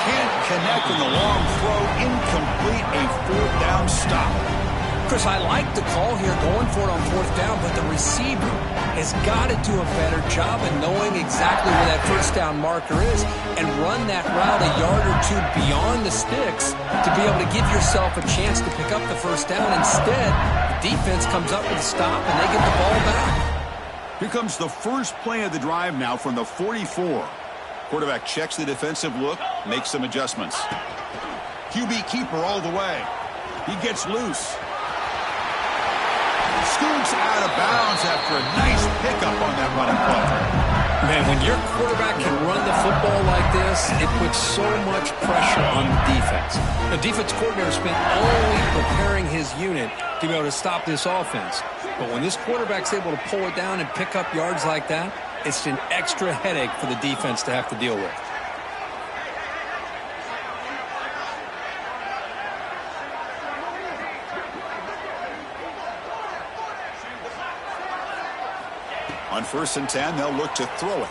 Can't connect on the long throw. Incomplete, a fourth down stop. Chris, I like the call here going for it on fourth down, but the receiver has got to do a better job of knowing exactly where that first down marker is and run that route a yard or two beyond the sticks to be able to give yourself a chance to pick up the first down. Instead, the defense comes up with a stop and they get the ball back. Here comes the first play of the drive now from the 44. Quarterback checks the defensive look, makes some adjustments. QB keeper all the way. He gets loose. Scoots out of bounds after a nice pickup on that running play. Man, when your quarterback can run the football like this, it puts so much pressure on the defense. The defense coordinator spent all week preparing his unit to be able to stop this offense. But when this quarterback's able to pull it down and pick up yards like that, it's an extra headache for the defense to have to deal with. On 1st and 10, they'll look to throw it.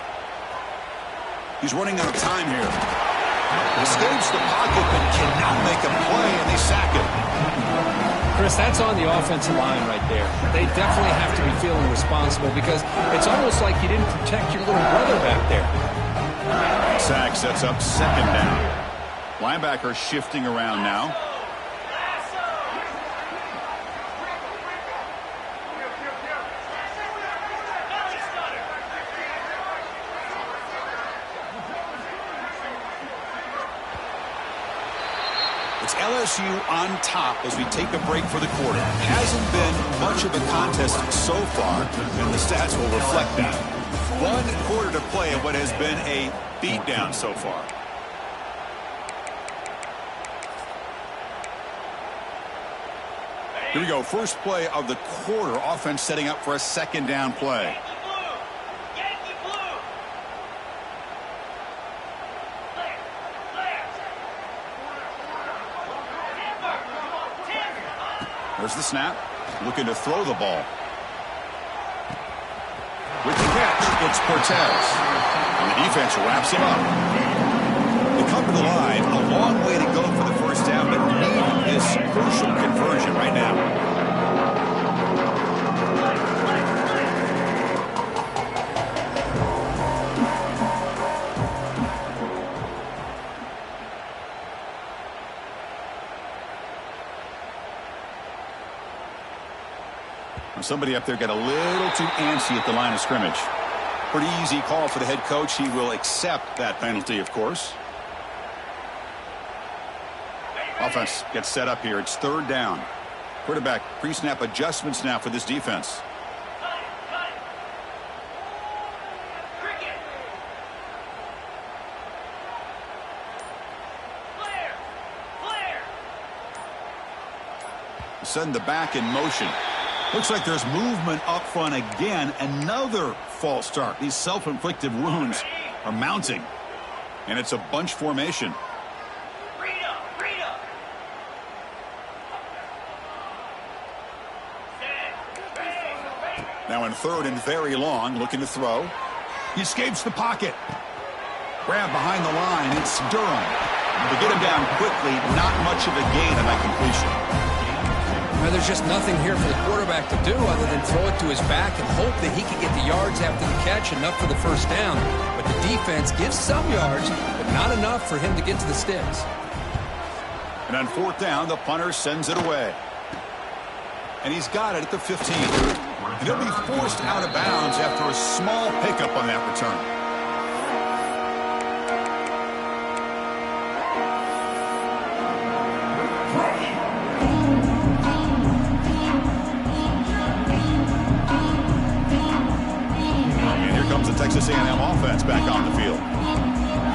He's running out of time here. Escapes the pocket, but cannot make a play, and they sack him. Chris, that's on the offensive line right there. They definitely have to be feeling responsible because it's almost like you didn't protect your little brother back there. Sack sets up second down. Linebacker shifting around now. It's LSU on top as we take a break for the quarter. Hasn't been much of a contest so far, and the stats will reflect that. 1 quarter to play in what has been a beatdown so far. Here we go. First play of the quarter. Offense setting up for a second down play. There's the snap. Looking to throw the ball. With the catch, it's Cortez. And the defense wraps him up. They come to the line. A long way to go for the first down, but need this crucial conversion right now. Somebody up there got a little too antsy at the line of scrimmage. Pretty easy call for the head coach. He will accept that penalty, of course. Offense gets set up here. It's third down. Quarterback pre-snap adjustments now for this defense. Send the back in motion. Looks like there's movement up front again. Another false start. These self-inflicted wounds are mounting. And it's a bunch formation. Now in third and very long, looking to throw. He escapes the pocket. Grab behind the line. It's Durham. To get him down quickly, not much of a gain on that completion. Well, there's just nothing here for the quarterback to do other than throw it to his back and hope that he can get the yards after the catch, enough for the first down. But the defense gives some yards, but not enough for him to get to the sticks. And on fourth down, the punter sends it away. And he's got it at the 15. And he'll be forced out of bounds after a small pickup on that return. Texas A&M offense back on the field.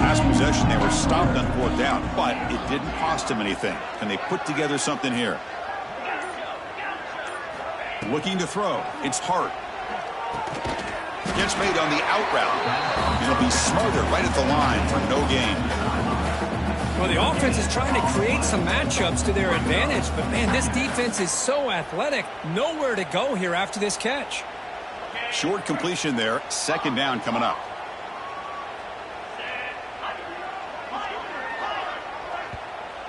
Last possession, they were stopped on 4th down, but it didn't cost them anything. Can they put together something here? Looking to throw. It's Hart. Gets made on the out route. It'll be Smarter right at the line for no gain. Well, the offense is trying to create some matchups to their advantage, but, man, this defense is so athletic. Nowhere to go here after this catch. Short completion there. 2nd down coming up.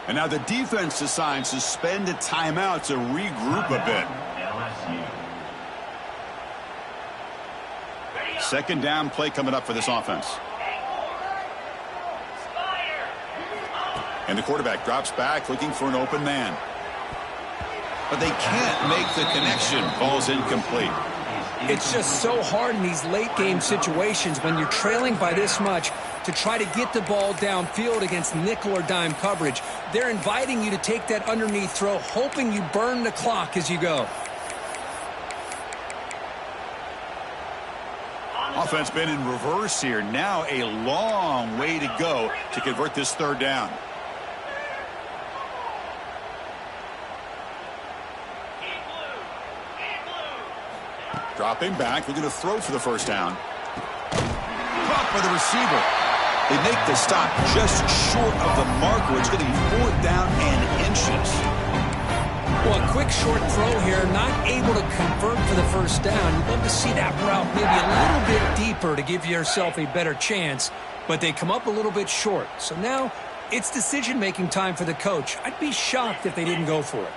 And now the defense decides to spend a timeout to regroup a bit. 2nd down play coming up for this offense. And the quarterback drops back looking for an open man. But they can't make the connection. Ball's incomplete. It's just so hard in these late game situations when you're trailing by this much to try to get the ball downfield against nickel or dime coverage. They're inviting you to take that underneath throw, hoping you burn the clock as you go. Offense been in reverse here. Now a long way to go to convert this 3rd down. Dropping back, looking to throw for the 1st down. Caught by the receiver. They make the stop just short of the marker. It's going to be 4th down and inches. Well, a quick short throw here, not able to convert for the 1st down. You'd love to see that route maybe a little bit deeper to give yourself a better chance, but they come up a little bit short. So now it's decision-making time for the coach. I'd be shocked if they didn't go for it.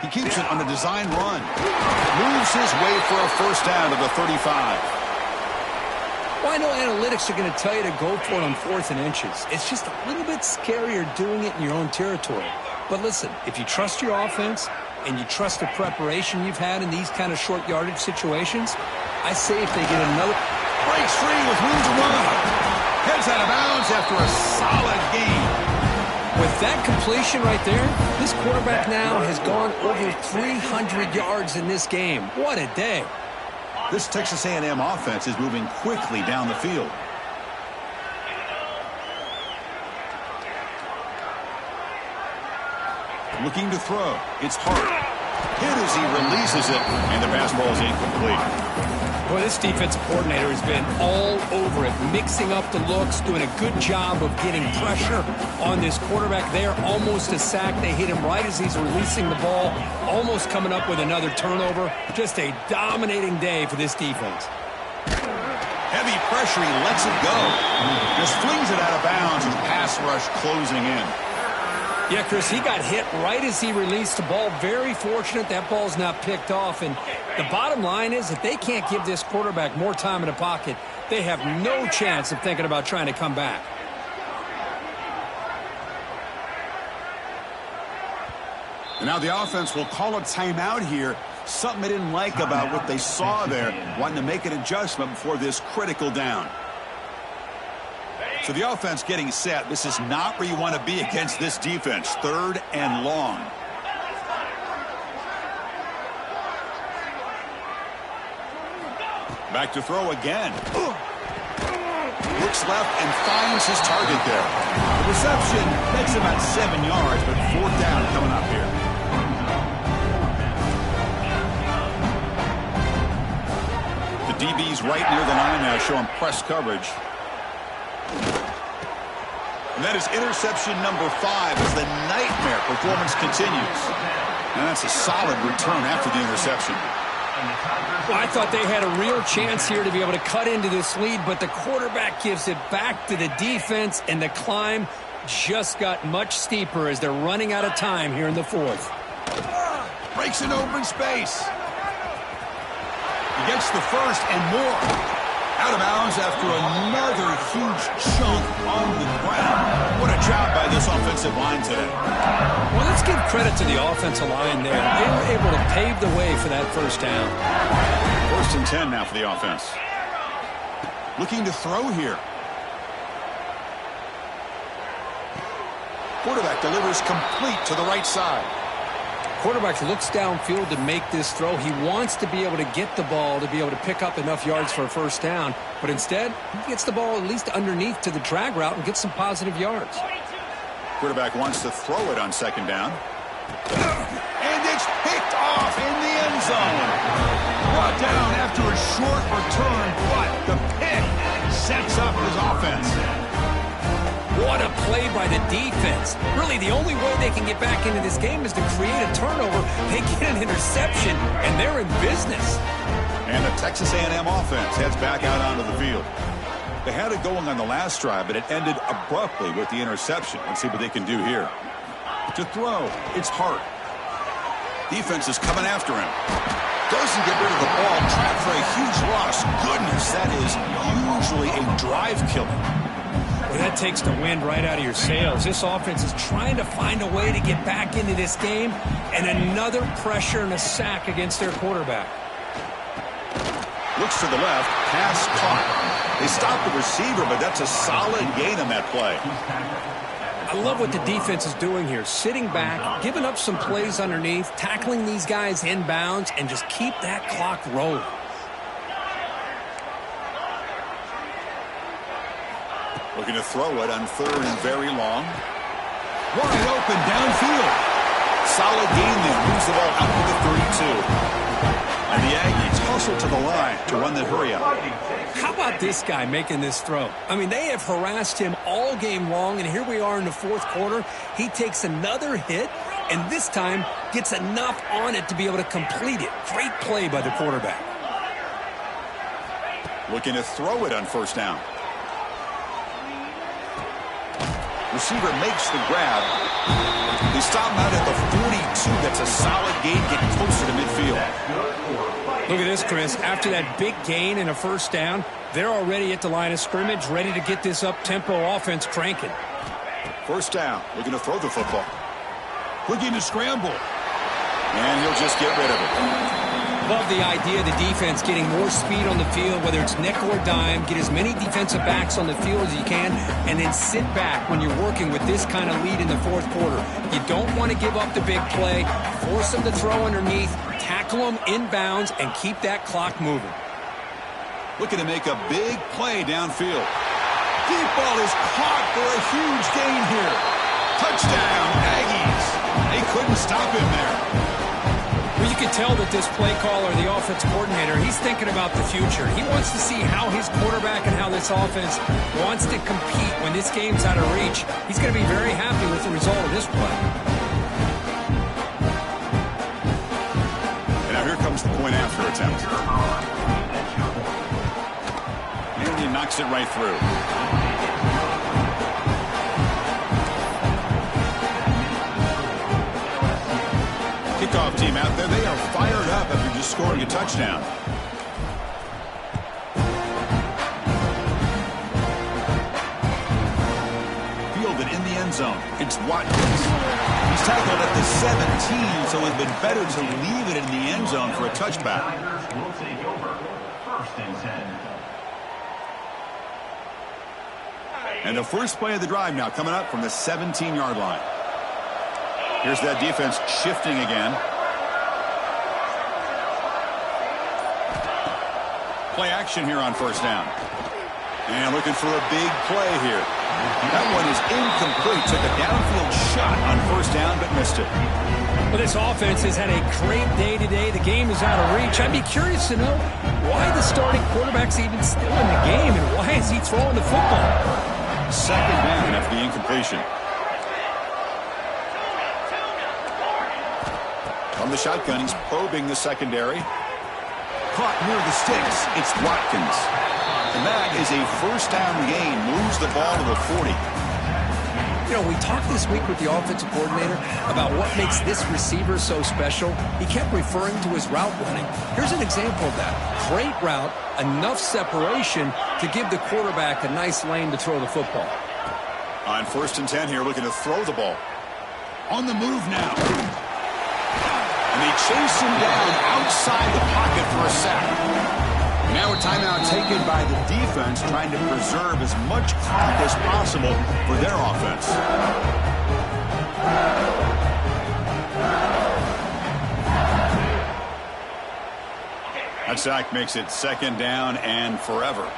He keeps it on a design run. Moves his way for a 1st down to the 35. Well, I know analytics are going to tell you to go for it on 4th and inches. It's just a little bit scarier doing it in your own territory. But listen, if you trust your offense and you trust the preparation you've had in these kind of short yardage situations, I say if they get another... Breaks free with room to run. Heads out of bounds after a solid gain. With that completion right there, this quarterback now has gone over 300 yards in this game. What a day. This Texas A&M offense is moving quickly down the field. Looking to throw. It's Hart. Hit as he releases it, and the pass ball is incomplete. Boy, this defensive coordinator has been all over it, mixing up the looks, doing a good job of getting pressure on this quarterback there. Almost a sack. They hit him right as he's releasing the ball, almost coming up with another turnover. Just a dominating day for this defense. Heavy pressure, he lets it go. Just flings it out of bounds as pass rush closing in. Yeah, Chris, he got hit right as he released the ball. Very fortunate that ball's not picked off. And the bottom line is that they can't give this quarterback more time in the pocket. They have no chance of thinking about trying to come back. And now the offense will call a timeout here. Something they didn't like about what they saw there. Wanting to make an adjustment before this critical down. So the offense getting set. This is not where you want to be against this defense. 3rd and long. Back to throw again. Looks left and finds his target there. The reception makes about 7 yards, but 4th down coming up here. The DB's right near the line now, showing press coverage. And that is interception number 5 as the nightmare performance continues. And that's a solid return after the interception. Well, I thought they had a real chance here to be able to cut into this lead, but the quarterback gives it back to the defense, and the climb just got much steeper as they're running out of time here in the 4th. Breaks an open space. He gets the 1st and more. Out of bounds after another huge chunk on the ground. What a job by this offensive line today. Well, let's give credit to the offensive line there. They were able to pave the way for that 1st down. 1st and 10 now for the offense. Looking to throw here. Quarterback delivers complete to the right side. Quarterback looks downfield to make this throw. He wants to be able to get the ball to be able to pick up enough yards for a first down. But instead, he gets the ball at least underneath to the drag route and gets some positive yards. Quarterback wants to throw it on second down. And it's picked off in the end zone. Brought down after a short return, but the pick sets up his offense. What a play by the defense. Really, the only way they can get back into this game is to create a turnover. They get an interception, and they're in business. And the Texas A&M offense heads back out onto the field. They had it going on the last drive, but it ended abruptly with the interception. Let's see what they can do here. To throw, it's Hart. Defense is coming after him. Doesn't get rid of the ball. Trapped for a huge loss. Goodness, that is usually a drive killer. Well, that takes the wind right out of your sails. This offense is trying to find a way to get back into this game, and another pressure and a sack against their quarterback. Looks to the left, pass caught. They stopped the receiver, but that's a solid gain on that play. I love what the defense is doing here. Sitting back, giving up some plays underneath, tackling these guys inbounds, and just keep that clock rolling. Looking to throw it on third and very long. Wide open downfield. Solid gain there. Moves the ball out to the 32. And the Aggies hustle to the line to run the hurry up. How about this guy making this throw? I mean, they have harassed him all game long, and here we are in the fourth quarter. He takes another hit, and this time gets enough on it to be able to complete it. Great play by the quarterback. Looking to throw it on first down. Receiver makes the grab. They stop him out at the 42. That's a solid gain, getting closer to midfield. Look at this, Chris. After that big gain and a first down, they're already at the line of scrimmage, ready to get this up-tempo offense cranking. First down. Looking to throw the football. Looking to scramble. And he'll just get rid of it. Love the idea of the defense getting more speed on the field, whether it's nickel or dime, get as many defensive backs on the field as you can, and then sit back when you're working with this kind of lead in the fourth quarter. You don't want to give up the big play, force them to throw underneath, tackle them inbounds, and keep that clock moving. Looking to make a big play downfield. Deep ball is caught for a huge gain here. Touchdown, Aggies. They couldn't stop him there. Well, you can tell that this play caller, the offense coordinator, he's thinking about the future. He wants to see how his quarterback and how this offense wants to compete when this game's out of reach. He's going to be very happy with the result of this play. And now here comes the point after attempt. And he knocks it right through. Kickoff team out there. They are fired up after just scoring a touchdown. Fielded in the end zone. It's Watkins. He's tackled at the 17, so it's been better to leave it in the end zone for a touchback. Will take over. First and 10. And the first play of the drive now coming up from the 17-yard line. Here's that defense shifting again. Play action here on first down. And looking for a big play here. That one is incomplete. Took a downfield shot on first down, but missed it. Well, this offense has had a great day today. The game is out of reach. I'd be curious to know why the starting quarterback's even still in the game, and why is he throwing the football? Second down after the incompletion. From the shotgun, he's probing the secondary. Caught near the sticks. It's Watkins. And that is a first down gain. Moves the ball to the 40. You know, we talked this week with the offensive coordinator about what makes this receiver so special. He kept referring to his route running. Here's an example of that. Great route, enough separation to give the quarterback a nice lane to throw the football. On first and 10 here, looking to throw the ball. On the move now. And they chase him down outside the pocket for a sack. Now a timeout taken by the defense, trying to preserve as much clock as possible for their offense. That sack makes it 2nd down and forever.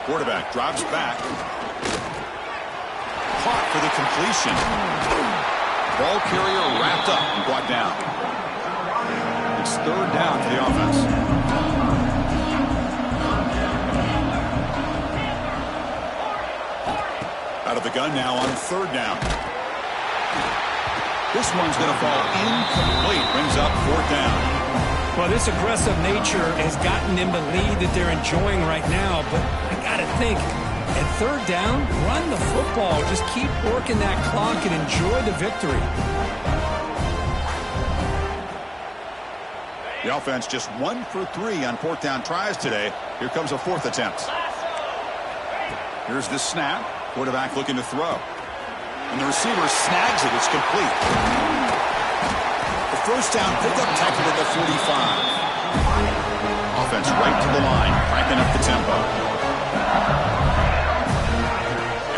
Quarterback drops back. Caught for the completion. Ball carrier wrapped up and brought down. It's 3rd down for the offense. Out of the gun now on 3rd down. This one's going to fall incomplete. Brings up 4th down. Well, this aggressive nature has gotten them the lead that they're enjoying right now. But I got to think, at 3rd down, run the football. Just keep working that clock and enjoy the victory. The offense just 1 for 3 on 4th down tries today. Here comes a 4th attempt. Here's the snap. Quarterback looking to throw. And the receiver snags it. It's complete. The 1st down pickup tackle at the 45. Offense right to the line, cranking up the tempo.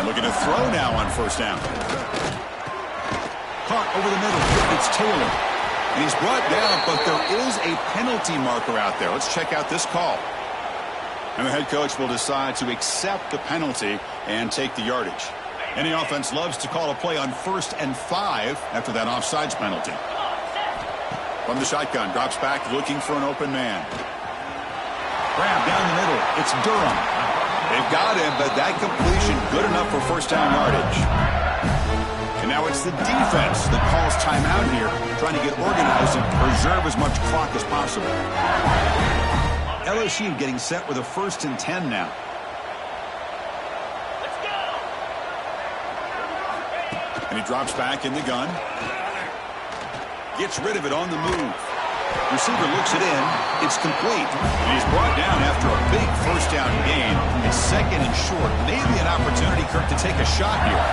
And looking to throw now on 1st down. Caught over the middle. It's Taylor. And he's brought down, but there is a penalty marker out there. Let's check out this call. And the head coach will decide to accept the penalty and take the yardage. Any offense loves to call a play on 1st and 5 after that offsides penalty. From the shotgun, drops back looking for an open man. Grab down the middle. It's Durham. They've got him, but that completion good enough for 1st down yardage. And now it's the defense that calls timeout here, trying to get organized and preserve as much clock as possible. LSU getting set with a 1st and 10 now. And he drops back in the gun. Gets rid of it on the move. Receiver looks it in. It's complete. And he's brought down after a big 1st down gain. It's 2nd and short. Maybe an opportunity, Kirk, to take a shot here.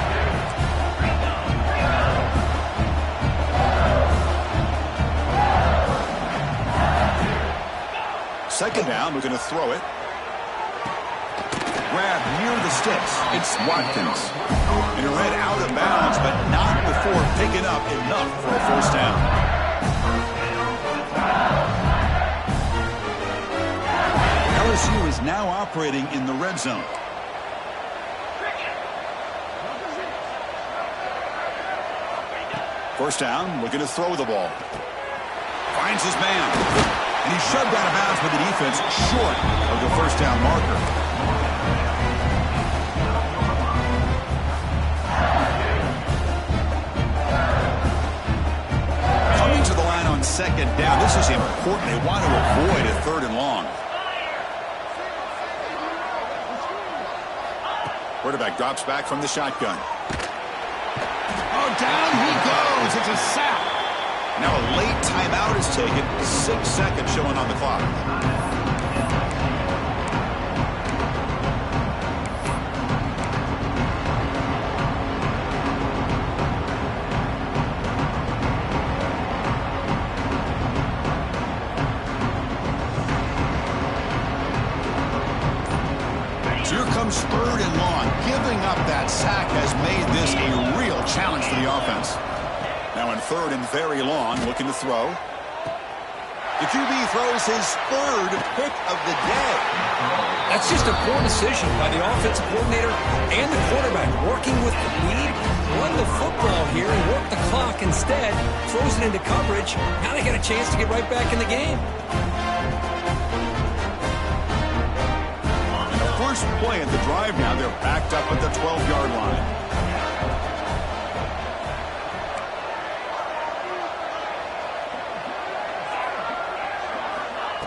2nd down, we're going to throw it. Grab near the sticks. It's Watkins. And read out of bounds, but not before picking up enough for a 1st down. LSU is now operating in the red zone. First down, looking to throw the ball. Finds his man. And he's shoved out of bounds with the defense short of the 1st down marker. Coming to the line on 2nd down. This is important. They want to avoid a 3rd and long. Quarterback drops back from the shotgun. Oh, down he goes. It's a sack. Now a late timeout is taken. 6 seconds showing on the clock. So here comes 3rd and long. Giving up that sack has made this a real challenge for the offense. Now in 3rd and very long, looking to throw. The QB throws his 3rd pick of the day. That's just a poor decision by the offensive coordinator and the quarterback. Working with the lead, run the football here and work the clock instead. Throws it into coverage. Now they got a chance to get right back in the game. And the first play at the drive now, they're backed up at the 12-yard line.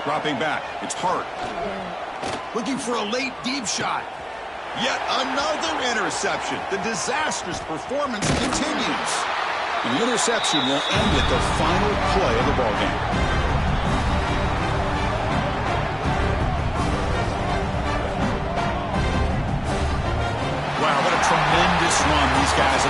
Dropping back. It's Hart. Looking for a late deep shot. Yet another interception. The disastrous performance continues. And the interception will end at the final play of the ballgame. Wow, what a tremendous run these guys have